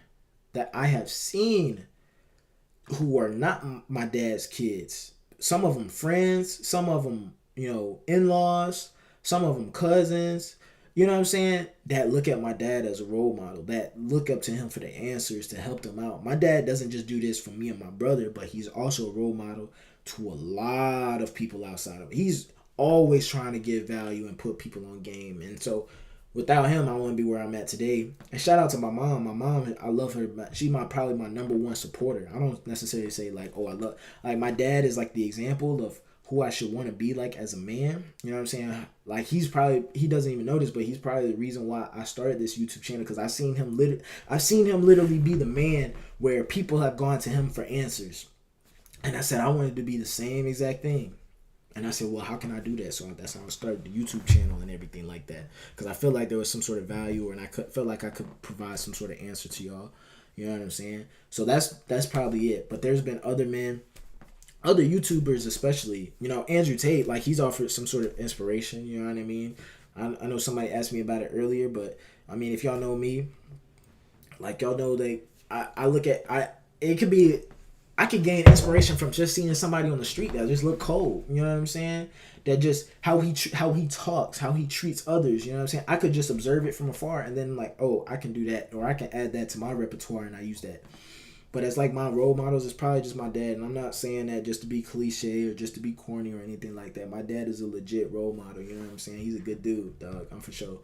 who are not my dad's kids. Some of them friends, some of them, in-laws, some of them cousins, you know what I'm saying? That look at my dad as a role model, that look up to him for the answers to help them out. My dad doesn't just do this for me and my brother, but he's also a role model to a lot of people outside of him. He's always trying to give value and put people on game. And so without him, I wouldn't be where I'm at today. And shout out to my mom. My mom, I love her. She's probably my number one supporter. I don't necessarily say like, oh, I love, like my dad is like the example of who I should want to be like as a man. You know what I'm saying? Like he doesn't even know this, but he's probably the reason why I started this YouTube channel, because I've seen him literally be the man where people have gone to him for answers. And I said I wanted to be the same exact thing. And I said, well, how can I do that? So that's how I started the YouTube channel and everything like that. Because I feel like there was some sort of value, and felt like I could provide some sort of answer to y'all. You know what I'm saying? So that's probably it. But there's been other men, other YouTubers especially. Andrew Tate, like he's offered some sort of inspiration. You know what I mean? I know somebody asked me about it earlier, but I mean, if y'all know me, like y'all know that I look at, it could be, I could gain inspiration from just seeing somebody on the street that just look cold. You know what I'm saying? That just how he talks, how he treats others. You know what I'm saying? I could just observe it from afar and then like, oh, I can do that, or I can add that to my repertoire and I use that. But as like my role models, it's probably just my dad. And I'm not saying that just to be cliche or just to be corny or anything like that. My dad is a legit role model. You know what I'm saying? He's a good dude, dog. I'm for sure.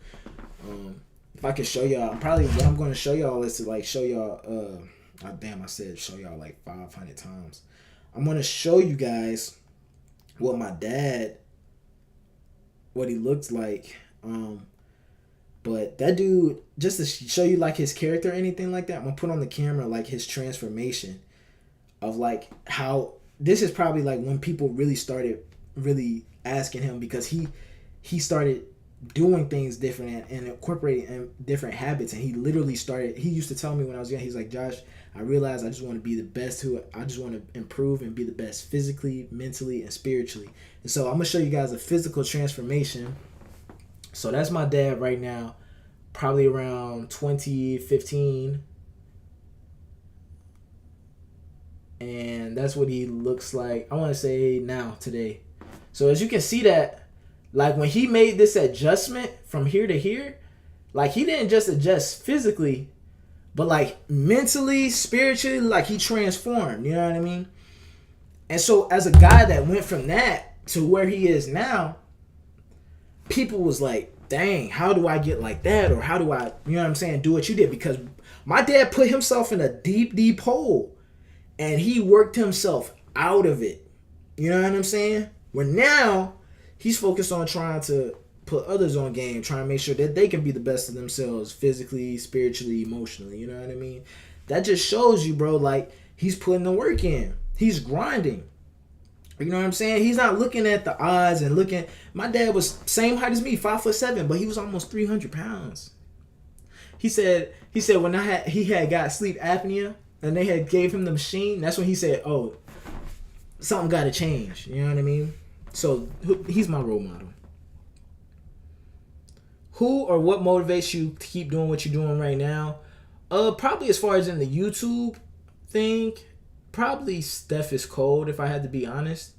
If I could show y'all, what I'm going to show y'all is to like show y'all. I said show y'all like 500 times. I'm going to show you guys what my dad, what he looks like. But that dude, just to show you like his character or anything like that, I'm going to put on the camera like his transformation of like how this is probably like when people really started really asking him, because he started doing things different and incorporating different habits. And he literally started, he used to tell me when I was young, he's like, Josh, I realized I just want to be the best I just want to improve and be the best physically, mentally, and spiritually. And so I'm going to show you guys a physical transformation. So that's my dad right now, probably around 2015. And that's what he looks like, I want to say now, today. So as you can see that, like when he made this adjustment from here to here, like he didn't just adjust physically, but like mentally, spiritually, like he transformed, you know what I mean? And so as a guy that went from that to where he is now, people was like, dang, how do I get like that? Or how do I, you know what I'm saying, do what you did? Because my dad put himself in a deep, deep hole and he worked himself out of it. You know what I'm saying? Where now he's focused on trying to put others on game, trying to make sure that they can be the best of themselves physically, spiritually, emotionally. You know what I mean? That just shows you, bro, like he's putting the work in. He's grinding. You know what I'm saying? He's not looking at the odds and looking. My dad was same height as me, 5'7", but he was almost 300 pounds. He said when he had got sleep apnea and they had gave him the machine, that's when he said, oh, something got to change. You know what I mean? So he's my role model. Who or what motivates you to keep doing what you're doing right now? Probably as far as in the YouTube thing, probably Steph is cold if I had to be honest.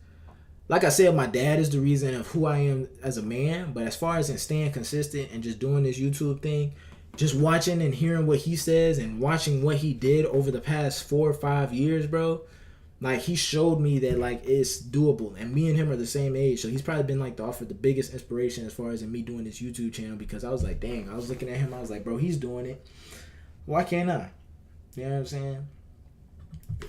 Like I said, my dad is the reason of who I am as a man. But as far as in staying consistent and just doing this YouTube thing, just watching and hearing what he says and watching what he did over the past 4 or 5 years, bro. Like, he showed me that, like, it's doable. And me and him are the same age. So he's probably been, like, the biggest inspiration as far as in me doing this YouTube channel. Because I was like, dang, I was looking at him. I was like, bro, he's doing it. Why can't I? You know what I'm saying?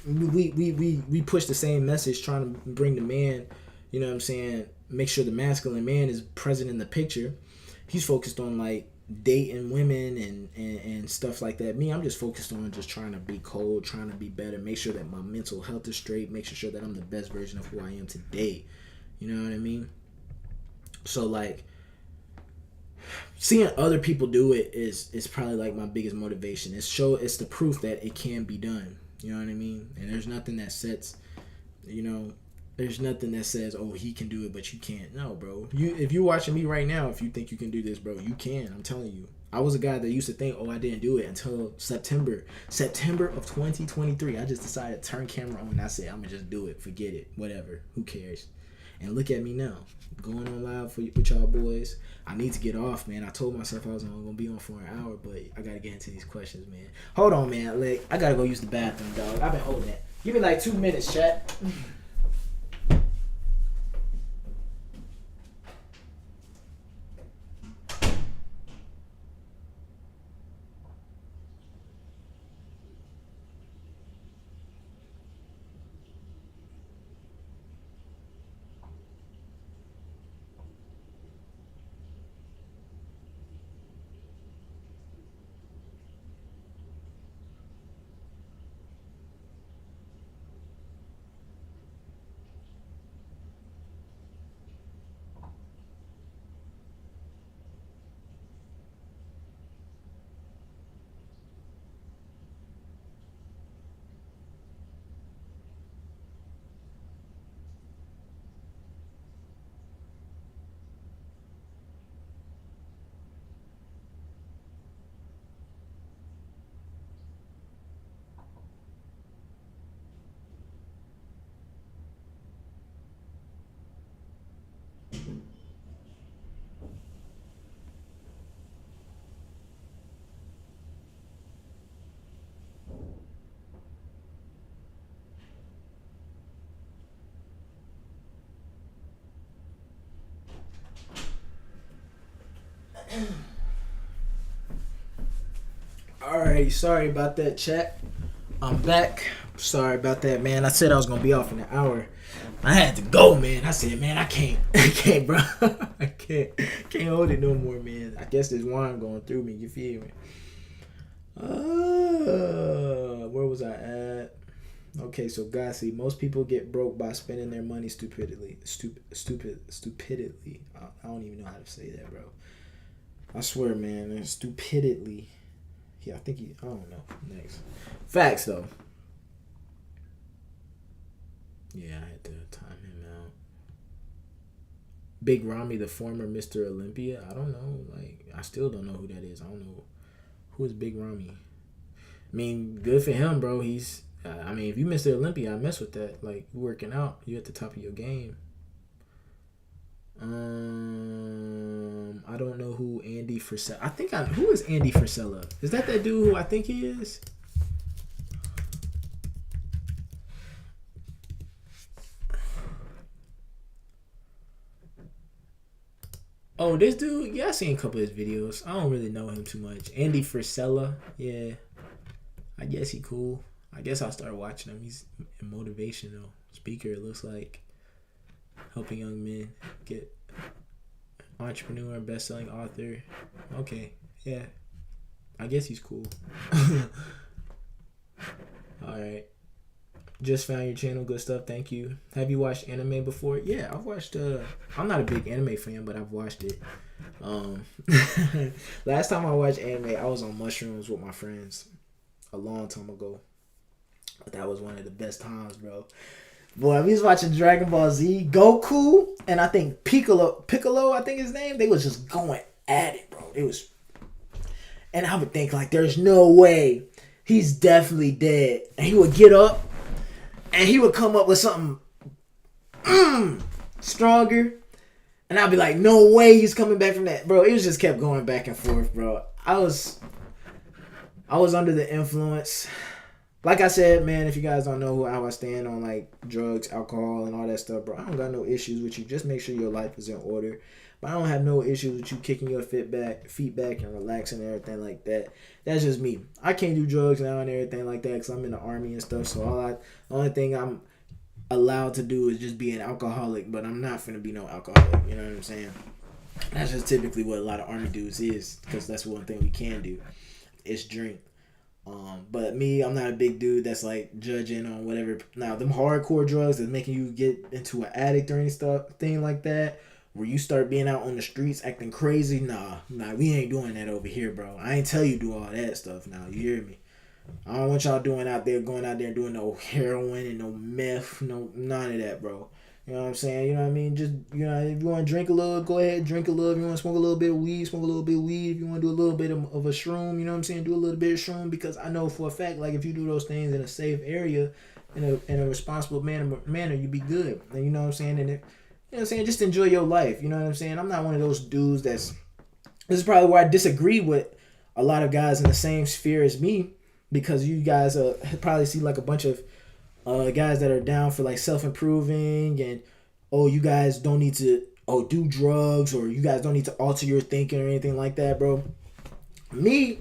We push the same message, trying to bring the man, you know what I'm saying, make sure the masculine man is present in the picture. He's focused on, like, dating women and stuff like that. Me, I'm just focused on just trying to be cold, trying to be better, make sure that my mental health is straight, make sure that I'm the best version of who I am today. You know what I mean? So, like, seeing other people do it is probably like my biggest motivation. It's the proof that it can be done. You know what I mean? And there's nothing that sets, there's nothing that says, oh, he can do it, but you can't. No, bro. If you're watching me right now, if you think you can do this, bro, you can. I'm telling you. I was a guy that used to think, oh, I didn't do it until September of 2023. I just decided to turn camera on and I said, I'm going to just do it. Forget it. Whatever. Who cares? And look at me now. Going on live with y'all boys. I need to get off, man. I told myself I was only going to be on for an hour, but I got to get into these questions, man. Hold on, man. Like, I got to go use the bathroom, dog. I've been holding that. Give me like 2 minutes, chat. Alright, sorry about that, chat. I'm back. Sorry about that, man. I said I was gonna be off in an hour. I had to go, man. I said, man, I can't, bro. I can't hold it no more, man. I guess there's wine going through me. You feel me? Where was I at? Okay, so Gossi, most people get broke by spending their money stupidly. Stupidly. I don't even know how to say that, bro. I swear, man, stupidly. Yeah, I don't know. Next. Facts, though. Yeah, I had to time him out. Big Ramy, the former Mr. Olympia. I don't know. Like, I still don't know who that is. I don't know. Who is Big Ramy? I mean, good for him, bro. He's... I mean, if you Mr. Olympia, I mess with that. Like, you working out. You at the top of your game. I don't know who Andy Frisella. Who is Andy Frisella? Is that dude who I think he is? Oh, this dude? Yeah, I seen a couple of his videos. I don't really know him too much. Andy Frisella. Yeah. I guess he cool. I guess I'll start watching him. He's a motivational speaker, it looks like. Helping young men get entrepreneur, best-selling author. Okay, yeah. I guess he's cool. Alright. Just found your channel. Good stuff. Thank you. Have you watched anime before? Yeah, I've watched... I'm not a big anime fan, but I've watched it. Last time I watched anime, I was on mushrooms with my friends a long time ago. But that was one of the best times, bro. Boy, we was watching Dragon Ball Z. Goku and I think Piccolo, I think his name. They was just going at it, bro. It was, and I would think like, there's no way he's definitely dead. And he would get up and he would come up with something stronger. And I'd be like, no way he's coming back from that. Bro, it was just kept going back and forth, bro. I was under the influence. Like I said, man, if you guys don't know how I stand on like drugs, alcohol, and all that stuff, bro, I don't got no issues with you. Just make sure your life is in order. But I don't have no issues with you kicking your feet back and relaxing and everything like that. That's just me. I can't do drugs now and everything like that because I'm in the army and stuff. So the only thing I'm allowed to do is just be an alcoholic, but I'm not finna be no alcoholic. You know what I'm saying? That's just typically what a lot of army dudes is, because that's one thing we can do. It's drink. But me, I'm not a big dude that's like judging on whatever. Now, them hardcore drugs that's making you get into an addict or thing like that, where you start being out on the streets acting crazy, nah, we ain't doing that over here, bro. I ain't tell you do all that stuff now. You hear me? I don't want y'all going out there and doing no heroin and no meth, none of that, bro. You know what I'm saying? You know what I mean? Just, you know, if you want to drink a little, go ahead, drink a little. If you want to smoke a little bit of weed, smoke a little bit of weed. If you want to do a little bit of a shroom, you know what I'm saying? Do a little bit of shroom, because I know for a fact, like, if you do those things in a safe area, in a responsible manner, you be good. And you know what I'm saying? And you know what I'm saying? Just enjoy your life. You know what I'm saying? I'm not one of those dudes this is probably where I disagree with a lot of guys in the same sphere as me, because you guys probably see like a bunch of guys that are down for like self-improving and, oh, you guys don't need to do drugs, or you guys don't need to alter your thinking or anything like that, bro. Me,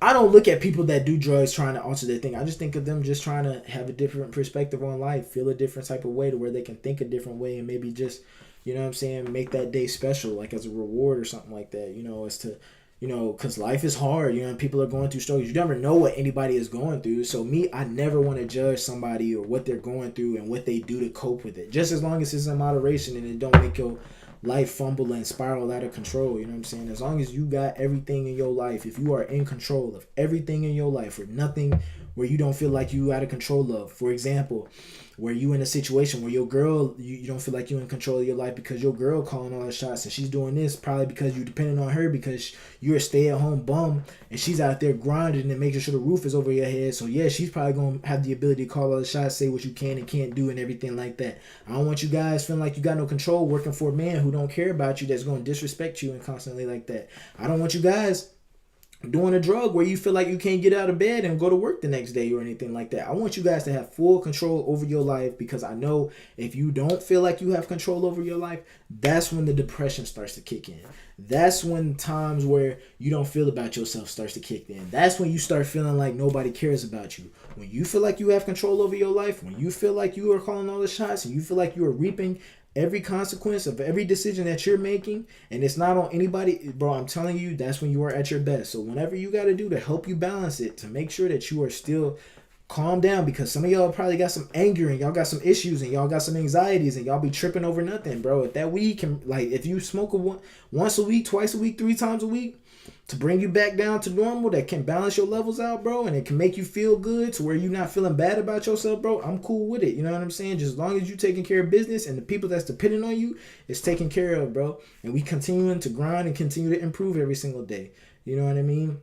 I don't look at people that do drugs trying to alter their thinking. I just think of them just trying to have a different perspective on life, feel a different type of way to where they can think a different way, and maybe just, you know what I'm saying, make that day special, like as a reward or something like that, you know, as to, you know, because life is hard, you know, and people are going through struggles. You never know what anybody is going through. So me, I never want to judge somebody or what they're going through and what they do to cope with it. Just as long as it's in moderation and it don't make your life fumble and spiral out of control. You know what I'm saying? As long as you got everything in your life, if you are in control of everything in your life, or nothing where you don't feel like you out of control of. For example, where you in a situation where your girl, you don't feel like you in control of your life because your girl calling all the shots and she's doing this probably because you depending on her because you're a stay-at-home bum and she's out there grinding and making sure the roof is over your head. So yeah, she's probably going to have the ability to call all the shots, say what you can and can't do and everything like that. I don't want you guys feeling like you got no control working for a man who don't care about you, that's going to disrespect you and constantly like that. I don't want you guys doing a drug where you feel like you can't get out of bed and go to work the next day or anything like that. I want you guys to have full control over your life, because I know if you don't feel like you have control over your life, that's when the depression starts to kick in. That's when times where you don't feel about yourself starts to kick in. That's when you start feeling like nobody cares about you. When you feel like you have control over your life, when you feel like you are calling all the shots and you feel like you are reaping every consequence of every decision that you're making, and it's not on anybody, bro, I'm telling you, that's when you are at your best. So whenever you got to do to help you balance it, to make sure that you are still calm down, because some of y'all probably got some anger and y'all got some issues and y'all got some anxieties and y'all be tripping over nothing, bro. If that weed can, like, if you smoke once a week, twice a week, 3 times a week, to bring you back down to normal, that can balance your levels out, bro, and it can make you feel good to where you're not feeling bad about yourself, bro, I'm cool with it. You know what I'm saying? Just as long as you taking care of business and the people that's depending on you is taken care of, bro, and we continuing to grind and continue to improve every single day. You know what I mean?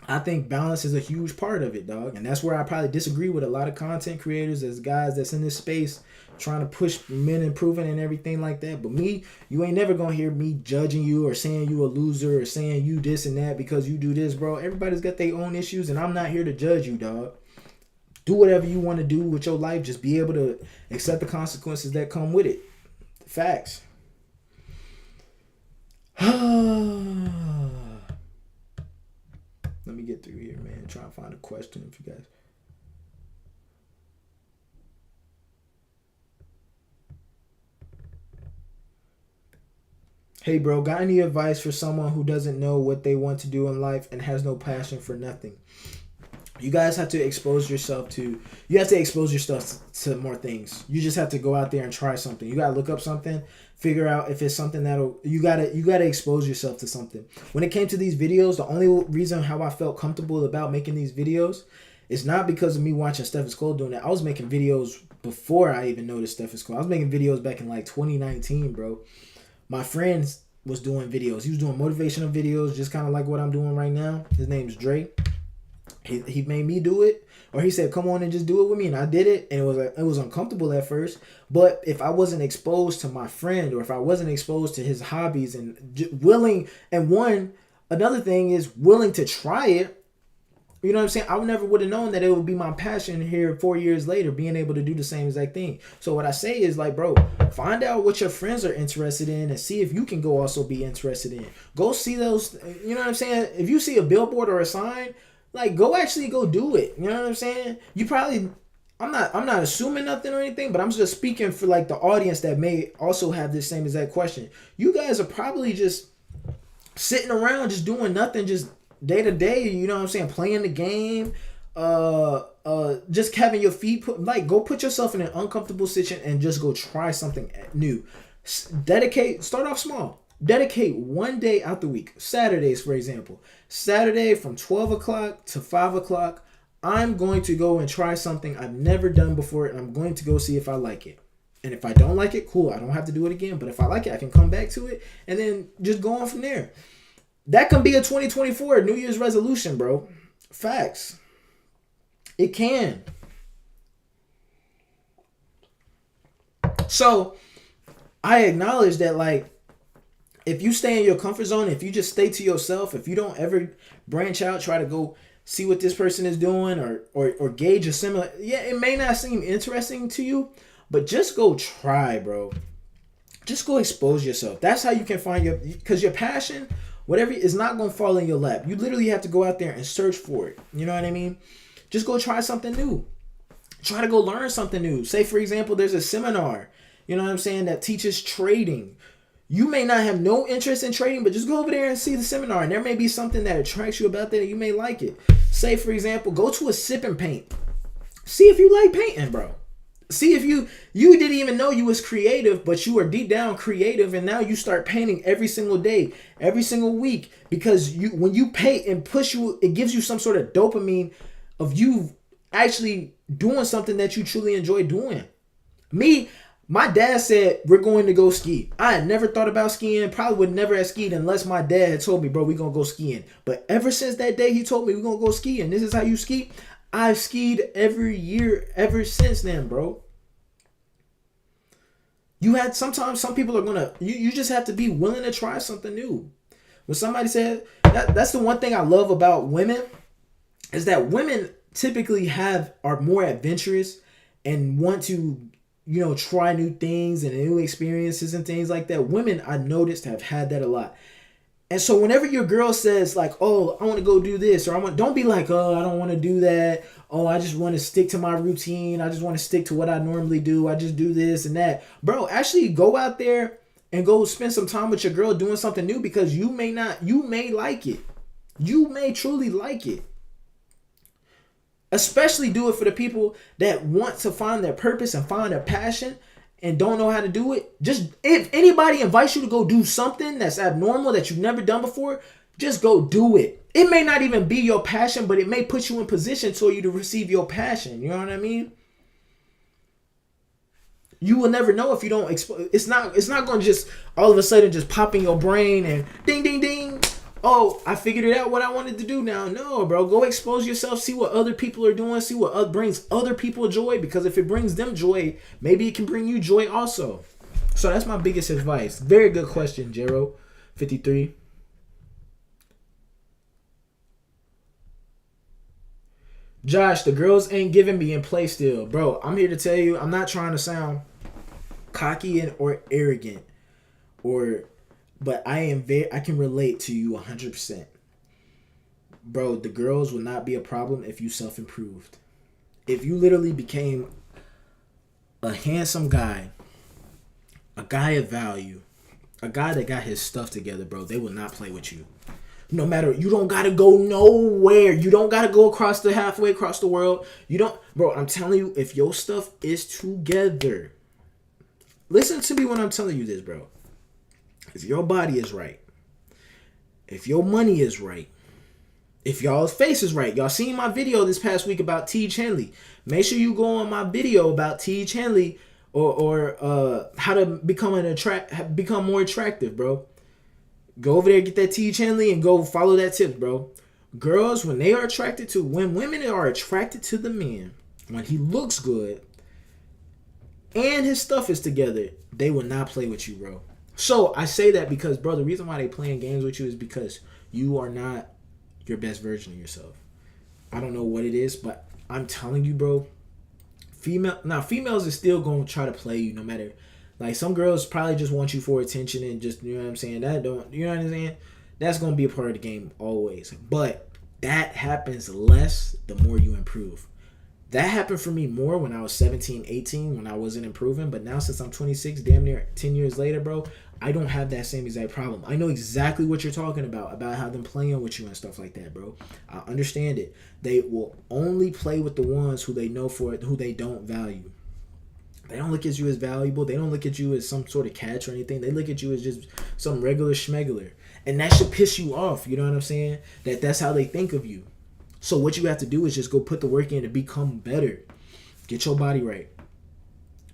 I think balance is a huge part of it, dog, and that's where I probably disagree with a lot of content creators as guys that's in this space trying to push men improving and everything like that. But me, you ain't never gonna hear me judging you or saying you a loser or saying you this and that because you do this, bro. Everybody's got their own issues, and I'm not here to judge you, dog. Do whatever you want to do with your life. Just be able to accept the consequences that come with it. Facts. Let me get through here, man. Try and find a question if you guys. Hey, bro, got any advice for someone who doesn't know what they want to do in life and has no passion for nothing? You guys have to expose yourself to more things. You just have to go out there and try something. You gotta look up something, figure out if it's something you gotta expose yourself to something. When it came to these videos, the only reason how I felt comfortable about making these videos is not because of me watching Stephen Cole doing it. I was making videos before I even noticed Steph is cool. I was making videos back in like 2019, bro. My friends was doing videos. He was doing motivational videos, just kind of like what I'm doing right now. His name's Dre. He made me do it, or he said, "Come on and just do it with me," and I did it, and it was uncomfortable at first. But if I wasn't exposed to my friend, or if I wasn't exposed to his hobbies and another thing is willing to try it. You know what I'm saying? I never would have known that it would be my passion here 4 years later, being able to do the same exact thing. So what I say is like, bro, find out what your friends are interested in and see if you can go also be interested in. Go see those, you know what I'm saying? If you see a billboard or a sign, like go do it. You know what I'm saying? You probably, I'm not assuming nothing or anything, but I'm just speaking for like the audience that may also have this same exact question. You guys are probably just sitting around just doing nothing, just day to day, you know what I'm saying, playing the game, just having your feet go put yourself in an uncomfortable situation and just go try something new. Start off small. Dedicate one day out the week. Saturdays, for example. Saturday from 12 o'clock to 5 o'clock, I'm going to go and try something I've never done before, and I'm going to go see if I like it. And if I don't like it, cool, I don't have to do it again. But if I like it, I can come back to it and then just go on from there. That can be a 2024 New Year's resolution, bro. Facts. It can. So, I acknowledge that, like, if you stay in your comfort zone, if you just stay to yourself, if you don't ever branch out, try to go see what this person is doing or gauge a similar, yeah, it may not seem interesting to you, but just go try, bro. Just go expose yourself. That's how you can find because your passion, whatever, is not going to fall in your lap. You literally have to go out there and search for it. You know what I mean? Just go try something new. Try to go learn something new. Say, for example, there's a seminar, you know what I'm saying, that teaches trading. You may not have no interest in trading, but just go over there and see the seminar. And there may be something that attracts you about that and you may like it. Say, for example, go to a sip and paint. See if you like painting, bro. See if you didn't even know you was creative, but you are deep down creative, and now you start painting every single day, every single week, because when you paint and it gives you some sort of dopamine of you actually doing something that you truly enjoy doing. My dad said we're going to go ski. I had never thought about skiing, probably would never have skied unless my dad had told me, bro, we're going to go skiing. But ever since that day he told me we're going to go skiing, this is how you ski, I've skied every year ever since then, bro. Sometimes some people are gonna, you just have to be willing to try something new. When somebody said, that's the one thing I love about women, is that women typically are more adventurous and want to, try new things and new experiences and things like that. Women, I noticed, have had that a lot. And so whenever your girl says like, oh, I want to go do this, or don't be like, oh, I don't want to do that. Oh, I just want to stick to my routine. I just want to stick to what I normally do. I just do this and that. Bro, actually go out there and go spend some time with your girl doing something new, because you may like it. You may truly like it. Especially do it for the people that want to find their purpose and find their passion and don't know how to do it. Just, if anybody invites you to go do something that's abnormal that you've never done before, just go do it. It may not even be your passion, but it may put you in position for you to receive your passion. You know what I mean? You will never know if you don't it's not going to just all of a sudden just pop in your brain and ding, ding, ding. Oh, I figured it out what I wanted to do now. No, bro. Go expose yourself. See what other people are doing. See what brings other people joy. Because if it brings them joy, maybe it can bring you joy also. So that's my biggest advice. Very good question, Jero. 53. Josh, the girls ain't giving me in play still. Bro, I'm here to tell you, I'm not trying to sound cocky or arrogant but I can relate to you 100%. Bro, the girls will not be a problem if you self-improved. If you literally became a handsome guy, a guy of value, a guy that got his stuff together, bro, they will not play with you. No matter, you don't gotta go nowhere. You don't gotta go halfway across the world. Bro, I'm telling you, if your stuff is together, listen to me when I'm telling you this, bro. If your body is right, if your money is right, If y'all's face is right, y'all seen my video this past week about T. Chandley. Make sure you go on my video about T. Chandley or how to become more attractive, bro. Go over there, get that T. Chandley, and go follow that tips, bro. Girls, when women are attracted to the man, when he looks good and his stuff is together, they will not play with you, bro. So I say that because, bro, the reason why they playing games with you is because you are not your best version of yourself. I don't know what it is, but I'm telling you, bro. Females are still gonna try to play you no matter. Like, some girls probably just want you for attention and just, you know what I'm saying. You know what I'm saying? That's gonna be a part of the game always. But that happens less the more you improve. That happened for me more when I was 17, 18, when I wasn't improving. But now since I'm 26, damn near 10 years later, bro, I don't have that same exact problem. I know exactly what you're talking about how them playing with you and stuff like that, bro. I understand it. They will only play with the ones who they know who they don't value. They don't look at you as valuable. They don't look at you as some sort of catch or anything. They look at you as just some regular schmegular. And that should piss you off, you know what I'm saying? That's how they think of you. So what you have to do is just go put the work in to become better. Get your body right.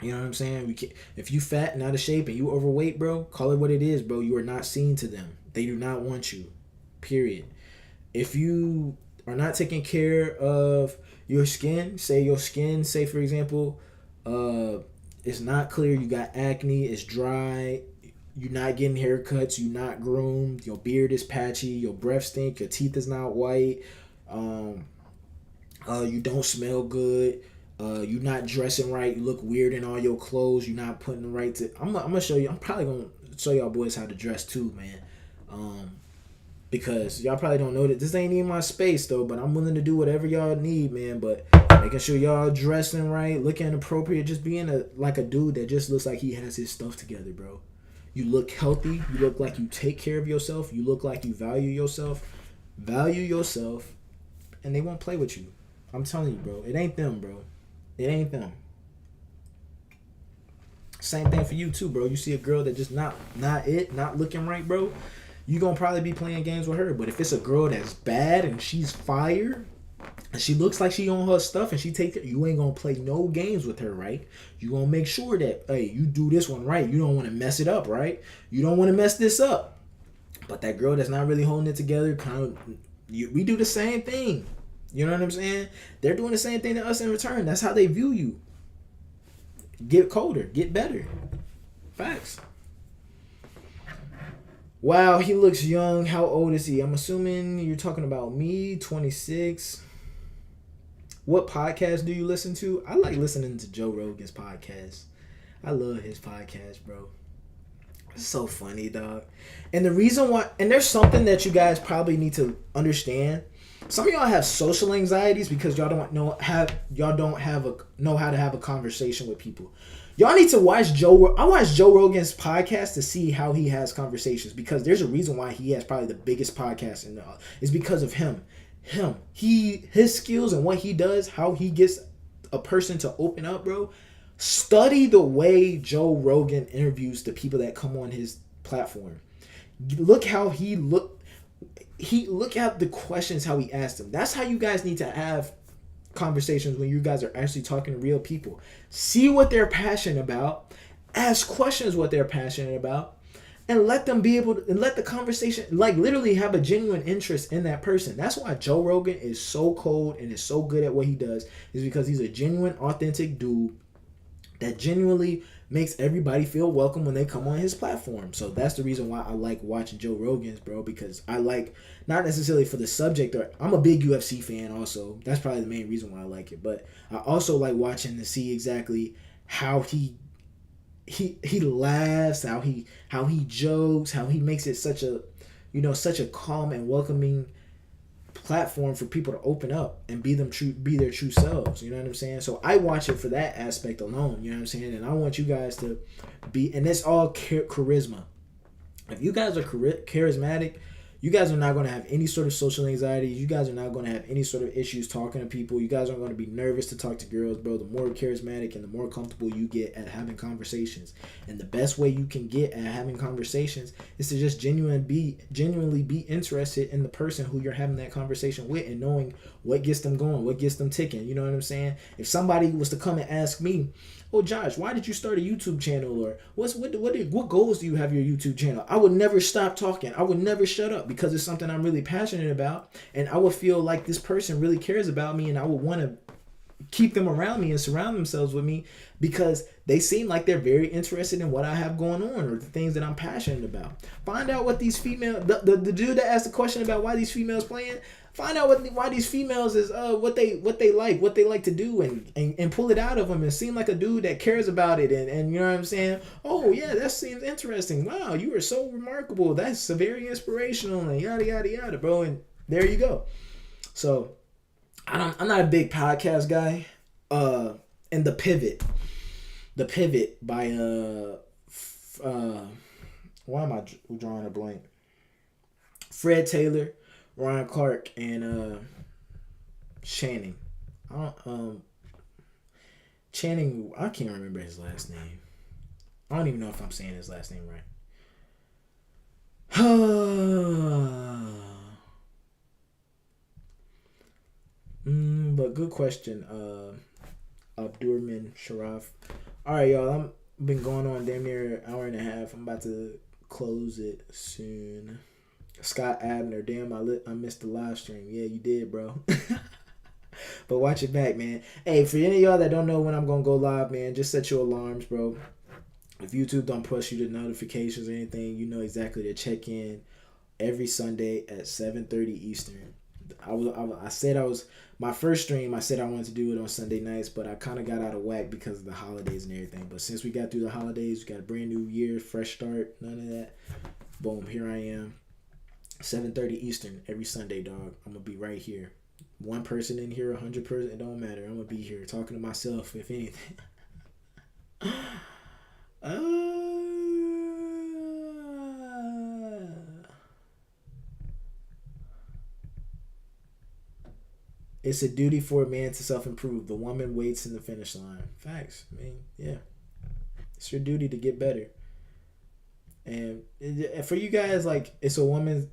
You know what I'm saying? If you fat and out of shape and you overweight, bro, call it what it is, bro. You are not seen to them. They do not want you. Period. If you are not taking care of your skin, say for example, it's not clear, you got acne, it's dry, you're not getting haircuts, you're not groomed, your beard is patchy, your breath stink, your teeth is not white, you don't smell good, you're not dressing right, you look weird in all your clothes, you're not putting the right I'm gonna show you, I'm probably gonna show y'all boys how to dress too, man. Because y'all probably don't know that this ain't even my space though, but I'm willing to do whatever y'all need, man. But making sure y'all dressing right, looking appropriate, just being like a dude that just looks like he has his stuff together, bro. You look healthy, you look like you take care of yourself, you look like you value yourself, and they won't play with you. I'm telling you, bro. It ain't them, bro. It ain't them. Same thing for you too, bro. You see a girl that just not looking right, bro, you gonna probably be playing games with her. But if it's a girl that's bad and she's fire and she looks like she on her stuff and you ain't gonna play no games with her, right? You gonna make sure that, hey, you do this one right. You don't want to mess it up, right? You don't want to mess this up. But that girl that's not really holding it together, we do the same thing. You know what I'm saying? They're doing the same thing to us in return. That's how they view you. Get colder, get better. Facts. Wow, he looks young. How old is he? I'm assuming you're talking about me, 26. What podcast do you listen to? I like listening to Joe Rogan's podcast. I love his podcast, bro. It's so funny, dog. And the reason why, and there's something that you guys probably need to understand. Some of y'all have social anxieties because y'all don't know how to have a conversation with people. Y'all need to watch I watch Joe Rogan's podcast to see how he has conversations, because there's a reason why he has probably the biggest podcast in the. It's because of him. His skills and what he does, how he gets a person to open up, bro. Study the way Joe Rogan interviews the people that come on his platform. Look how look at the questions, how he asked them. That's how you guys need to have conversations when you guys are actually talking to real people. See what they're passionate about, ask questions what they're passionate about, and let them be able to, and let the conversation like literally have a genuine interest in that person. That's why Joe Rogan is so cold and is so good at what he does, is because he's a genuine, authentic dude that genuinely makes everybody feel welcome when they come on his platform. So that's the reason why I like watching Joe Rogan's, bro, because I like, not necessarily for the subject, or I'm a big UFC fan also. That's probably the main reason why I like it. But I also like watching to see exactly how he laughs, how he jokes, how he makes it such a calm and welcoming platform for people to open up and be their true selves. You know what I'm saying? So I watch it for that aspect alone. You know what I'm saying? And I want you guys to be, and it's all charisma. If you guys are charismatic, You guys are not going to have any sort of social anxiety. You guys are not going to have any sort of issues talking to people. You guys aren't going to be nervous to talk to girls, bro. The more charismatic and the more comfortable you get at having conversations. And the best way you can get at having conversations is to just genuinely be interested in the person who you're having that conversation with and knowing what gets them going, what gets them ticking. You know what I'm saying? If somebody was to come and ask me, oh, Josh, why did you start a YouTube channel? Or what goals do you have your YouTube channel? I would never stop talking. I would never shut up because it's something I'm really passionate about. And I would feel like this person really cares about me and I would want to keep them around me and surround themselves with me because they seem like they're very interested in what I have going on or the things that I'm passionate about. Find out what these females, the dude that asked the question about why these females playing, find out why these females is what they like to do and pull it out of them and seem like a dude that cares about it and you know what I'm saying? Oh yeah, that seems interesting. Wow, you are so remarkable. That's very inspirational and yada yada yada, bro. And there you go. So I'm not a big podcast guy. And the pivot by why am I drawing a blank? Fred Taylor, Ryan Clark, and Channing. Channing, I can't remember his last name. I don't even know if I'm saying his last name right. But good question. Abdurman Sharaf. Alright, y'all. I've been going on damn near an hour and a half. I'm about to close it soon. Scott Abner. Damn, I missed the live stream. Yeah, you did, bro. But watch it back, man. Hey, for any of y'all that don't know when I'm going to go live, man, just set your alarms, bro. If YouTube don't push you the notifications or anything, you know exactly to check in every Sunday at 7:30 Eastern. I said my first stream, I said I wanted to do it on Sunday nights, but I kind of got out of whack because of the holidays and everything. But since we got through the holidays, we got a brand new year, fresh start, none of that. Boom, here I am. 7:30 Eastern every Sunday, dog. I'm going to be right here. One person in here, 100 person, it don't matter. I'm going to be here talking to myself, if anything. It's a duty for a man to self-improve. The woman waits in the finish line. Facts. I mean, yeah. It's your duty to get better. And for you guys, like, it's a woman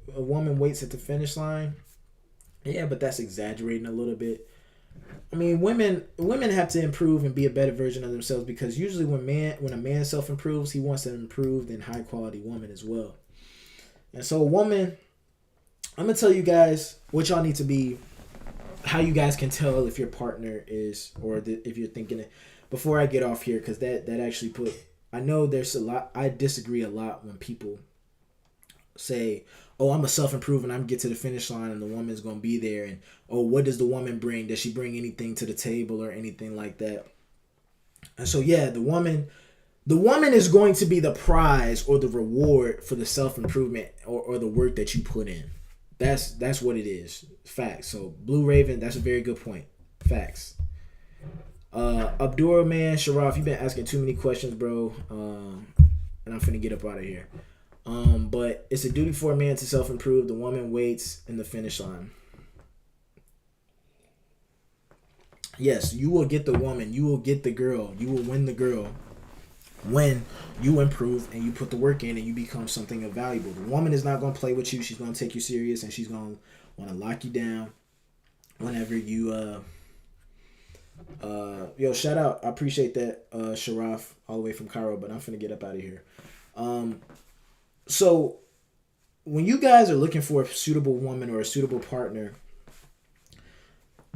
waits at the finish line. Yeah, but that's exaggerating a little bit. I mean, women have to improve and be a better version of themselves because usually when a man self-improves, he wants an improved and high-quality woman as well. And so a woman, I'm going to tell you guys what y'all need to be, how you guys can tell if your partner is, if you're thinking it, before I get off here, because that actually I know there's a lot, I disagree a lot when people say, oh, I'm a self-improve and I'm get to the finish line and the woman's going to be there. And, oh, what does the woman bring? Does she bring anything to the table or anything like that? And so, yeah, the woman is going to be the prize or the reward for the self-improvement or the work that you put in. That's what it is. Facts. So Blue Raven, that's a very good point. Facts. Abdul Man Sharaf, you've been asking too many questions, bro. And I'm finna get up out of here. But it's a duty for a man to self-improve. The woman waits in the finish line. Yes, you will get the woman. You will get the girl. You will win the girl when you improve and you put the work in and you become something of valuable. The woman is not going to play with you. She's going to take you serious and she's going to want to lock you down whenever you yo, shout out. I appreciate that, Sharaf, all the way from Cairo, but I'm finna get up out of here. So when you guys are looking for a suitable woman or a suitable partner,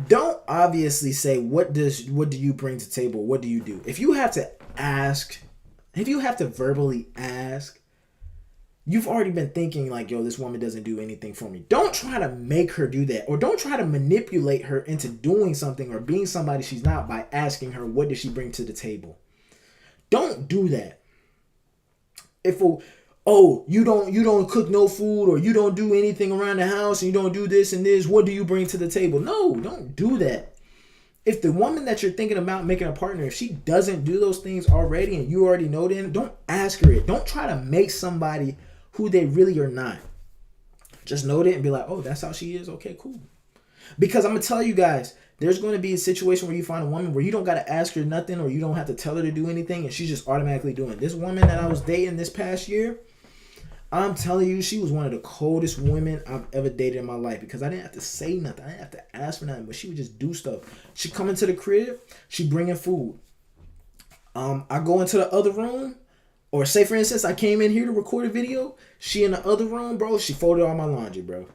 don't obviously say, what do you bring to the table? What do you do? If you have to ask, if you have to verbally ask, you've already been thinking like, yo, this woman doesn't do anything for me. Don't try to make her do that, or don't try to manipulate her into doing something or being somebody she's not by asking her, what does she bring to the table? Don't do that. If you don't cook no food, or you don't do anything around the house, and you don't do this and this, what do you bring to the table? No, don't do that. If the woman that you're thinking about making a partner, if she doesn't do those things already and you already know them, don't ask her it. Don't try to make somebody who they really are not. Just note it and be like, oh, that's how she is. Okay, cool. Because I'm gonna tell you guys, there's going to be a situation where you find a woman where you don't got to ask her nothing, or you don't have to tell her to do anything, and she's just automatically doing it. This woman that I was dating this past year, I'm telling you, she was one of the coldest women I've ever dated in my life, because I didn't have to say nothing. I didn't have to ask for nothing, but she would just do stuff. She come into the crib, she bringing food. I go into the other room, or say for instance, I came in here to record a video. She in the other room, bro. She folded all my laundry, bro.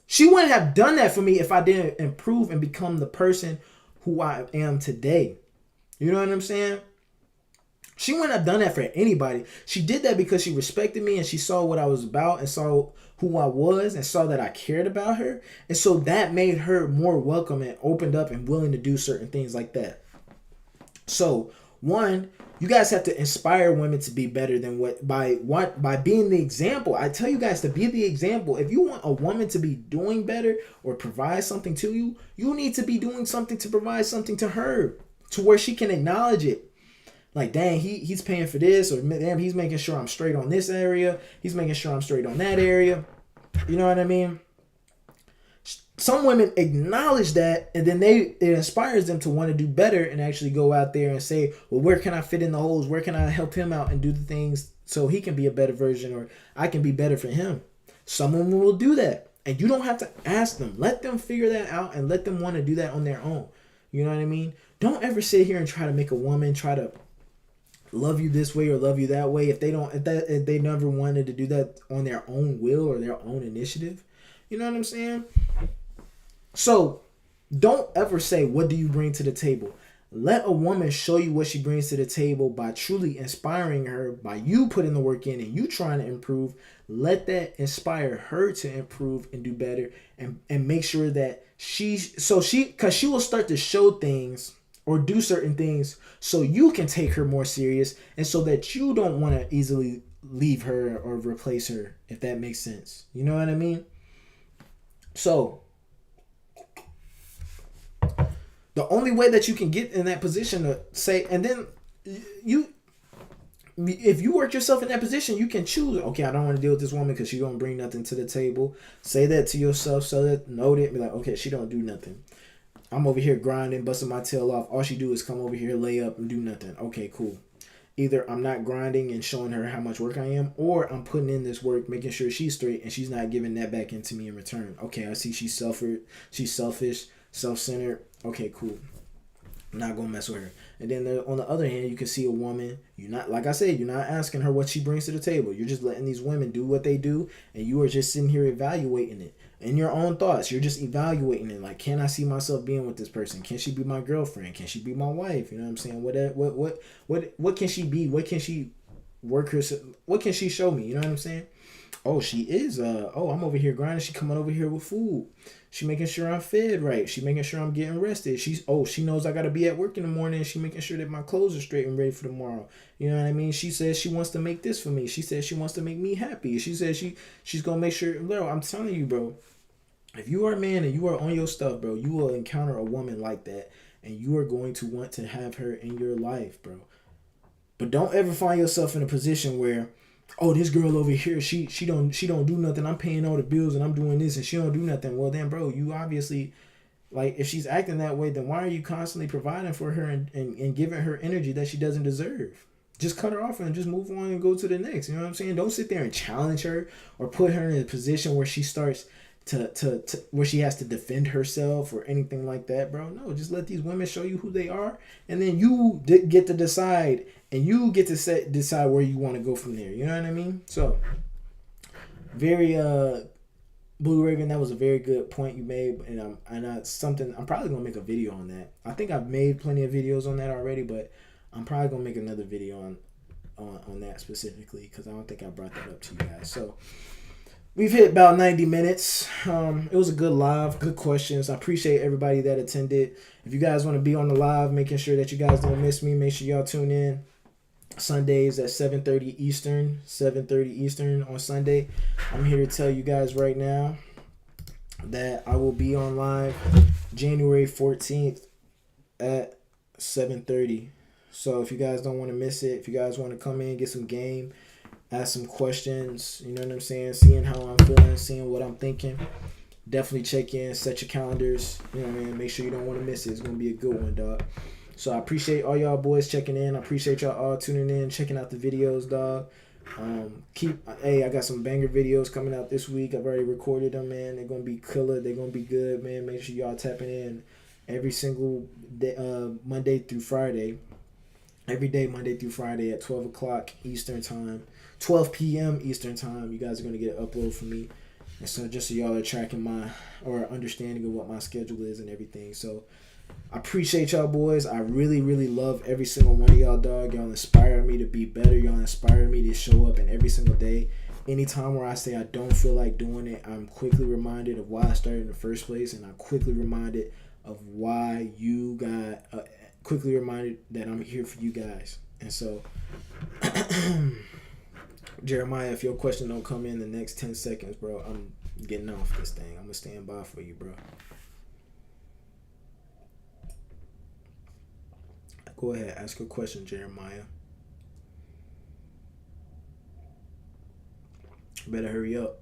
She wouldn't have done that for me if I didn't improve and become the person who I am today. You know what I'm saying? She wouldn't have done that for anybody. She did that because she respected me and she saw what I was about and saw who I was and saw that I cared about her. And so that made her more welcome and opened up and willing to do certain things like that. So, one, you guys have to inspire women to be better than by being the example. I tell you guys to be the example. If you want a woman to be doing better or provide something to you, you need to be doing something to provide something to her, to where she can acknowledge it. Like, dang, he's paying for this, or damn, he's making sure I'm straight on this area. He's making sure I'm straight on that area. You know what I mean? Some women acknowledge that, and then it inspires them to want to do better and actually go out there and say, well, where can I fit in the holes? Where can I help him out and do the things so he can be a better version, or I can be better for him? Some women will do that, and you don't have to ask them. Let them figure that out and let them want to do that on their own. You know what I mean? Don't ever sit here and try to make a woman try to love you this way or love you that way if they never wanted to do that on their own will or their own initiative. You know what I'm saying? So, don't ever say, what do you bring to the table? Let a woman show you what she brings to the table by truly inspiring her, by you putting the work in and you trying to improve. Let that inspire her to improve and do better, and make sure that because she will start to show things or do certain things so you can take her more serious, and so that you don't want to easily leave her or replace her, if that makes sense. You know what I mean? So, the only way that you can get in that position to say, and then if you work yourself in that position, you can choose, okay, I don't want to deal with this woman because she don't bring nothing to the table. Say that to yourself, so that note it, be like, okay, she don't do nothing. I'm over here grinding, busting my tail off. All she do is come over here, lay up, and do nothing. Okay, cool. Either I'm not grinding and showing her how much work I am, or I'm putting in this work, making sure she's straight, and she's not giving that back into me in return. Okay, I see she's selfish, self-centered. Okay, cool. I'm not gonna mess with her. And then on the other hand, you can see a woman. You're not, like I said, you're not asking her what she brings to the table. You're just letting these women do what they do, and you are just sitting here evaluating it in your own thoughts. You're just evaluating it. Like, can I see myself being with this person? Can she be my girlfriend? Can she be my wife? You know what I'm saying? What can she be? What can she work her? What can she show me? You know what I'm saying? Oh, she is. I'm over here grinding. She coming over here with food. She making sure I'm fed right. She making sure I'm getting rested. She knows I got to be at work in the morning. She making sure that my clothes are straight and ready for tomorrow. You know what I mean? She says she wants to make this for me. She says she wants to make me happy. She says she's going to make sure. Bro, I'm telling you, bro. If you are a man and you are on your stuff, bro, you will encounter a woman like that. And you are going to want to have her in your life, bro. But don't ever find yourself in a position where, oh, this girl over here, she don't do nothing. I'm paying all the bills and I'm doing this and she don't do nothing. Well, then, bro, you obviously, like, if she's acting that way, then why are you constantly providing for her and giving her energy that she doesn't deserve? Just cut her off and just move on and go to the next. You know what I'm saying? Don't sit there and challenge her or put her in a position where she starts to where she has to defend herself or anything like that, bro. No, just let these women show you who they are, and then you get to decide, and you get to decide where you want to go from there. You know what I mean? So, very Blue Raven, that was a very good point you made, and something I'm probably gonna make a video on that. I think I've made plenty of videos on that already, but I'm probably gonna make another video on that specifically, because I don't think I brought that up to you guys. So, we've hit about 90 minutes. It was a good live, good questions. I appreciate everybody that attended. If you guys want to be on the live, making sure that you guys don't miss me, make sure y'all tune in Sundays at 7:30 Eastern on Sunday. I'm here to tell you guys right now that I will be on live January 14th at 7:30. So if you guys don't want to miss it, if you guys want to come in, get some game, ask some questions. You know what I'm saying? Seeing how I'm feeling, seeing what I'm thinking. Definitely check in, set your calendars. You know what I mean? Make sure you don't want to miss it. It's gonna be a good one, dog. So I appreciate all y'all boys checking in. I appreciate y'all all tuning in, checking out the videos, dog. I got some banger videos coming out this week. I've already recorded them, man. They're gonna be killer. They're gonna be good, man. Make sure y'all tapping in every single day, Monday through Friday. Every day, Monday through Friday at 12 o'clock Eastern time, 12 p.m. Eastern time. You guys are gonna get an upload from me, and so just so y'all are tracking or understanding of what my schedule is and everything. So I appreciate y'all boys. I really, really love every single one of y'all, dog. Y'all inspire me to be better. Y'all inspire me to show up in every single day. Anytime where I say I don't feel like doing it, I'm quickly reminded of why I started in the first place, and I'm quickly reminded of why you got quickly reminded that I'm here for you guys. And so Jeremiah, if your question don't come in the next 10 seconds, bro, I'm getting off this thing. I'm gonna stand by for you, bro. Go ahead, ask a question, Jeremiah. Better hurry up.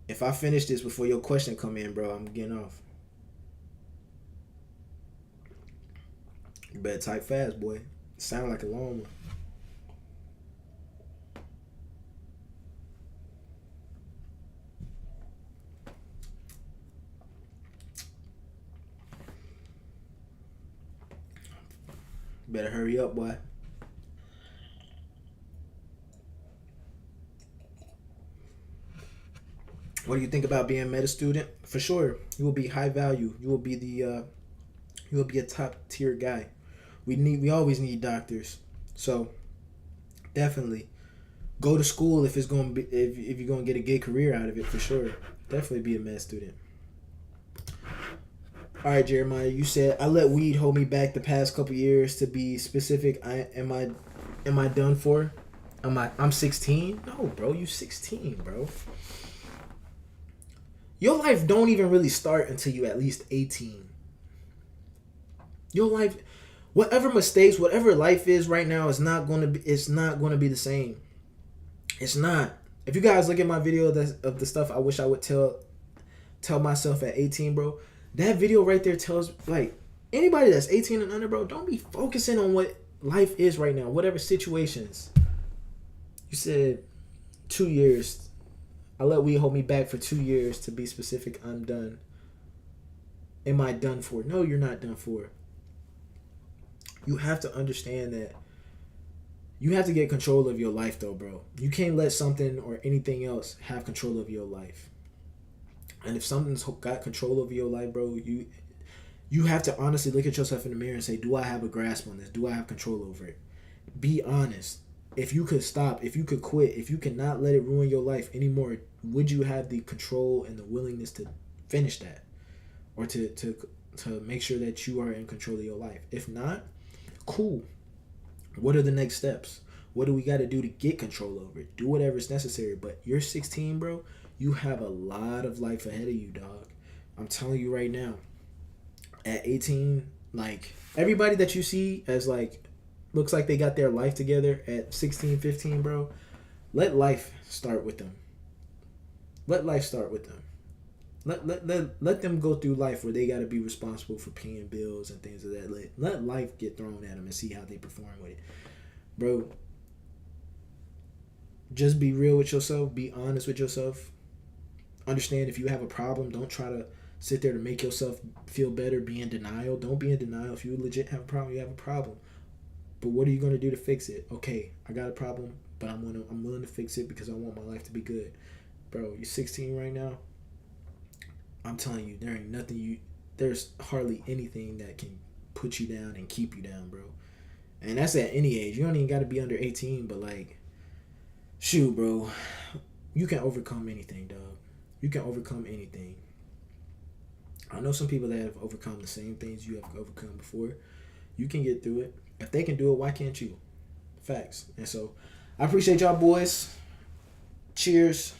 If I finish this before your question come in, bro, I'm getting off. You better type fast, boy. Sound like a long one. Better hurry up, boy. What do you think about being a med student? For sure, you will be high value. You will be a top tier guy. We always need doctors. So definitely go to school if you're gonna get a good career out of it, for sure. Definitely be a med student. All right, Jeremiah, you said I let weed hold me back the past couple years. To be specific, am I done for? I'm 16? No, bro, you 16, bro. Your life don't even really start until you at least 18. Your life, whatever mistakes, whatever life is right now, it's not gonna be the same. It's not. If you guys look at my video of the stuff I wish I would tell myself at 18, bro. That video right there tells, like, anybody that's 18 and under, bro, don't be focusing on what life is right now, whatever situations. You said 2 years. I let weed hold me back for 2 years. To be specific, I'm done. Am I done for? No, you're not done for. You have to understand that you have to get control of your life, though, bro. You can't let something or anything else have control of your life. And if something's got control over your life, bro, you have to honestly look at yourself in the mirror and say, do I have a grasp on this? Do I have control over it? Be honest. If you could stop, if you could quit, if you cannot let it ruin your life anymore, would you have the control and the willingness to finish that? Or to make sure that you are in control of your life? If not, cool. What are the next steps? What do we got to do to get control over it? Do whatever's necessary. But you're 16, bro. You have a lot of life ahead of you, dog. I'm telling you right now. At 18, like, everybody that you see as, like, looks like they got their life together at 16, 15, bro, let life start with them. Let life start with them. Let them go through life where they got to be responsible for paying bills and things of that. Let life get thrown at them and see how they perform with it. Bro, just be real with yourself. Be honest with yourself. Understand if you have a problem, don't try to sit there to make yourself feel better. Be in denial. Don't be in denial. If you legit have a problem, you have a problem. But what are you going to do to fix it? Okay, I got a problem, but I'm willing to fix it because I want my life to be good. Bro, you're 16 right now. I'm telling you, there's hardly anything that can put you down and keep you down, bro. And that's at any age. You don't even got to be under 18, but, like, shoot, bro. You can overcome anything, dog. You can overcome anything. I know some people that have overcome the same things you have overcome before. You can get through it. If they can do it, why can't you? Facts. And so, I appreciate y'all, boys. Cheers.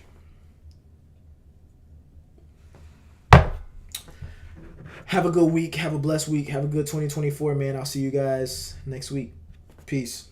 Have a good week. Have a blessed week. Have a good 2024, man. I'll see you guys next week. Peace.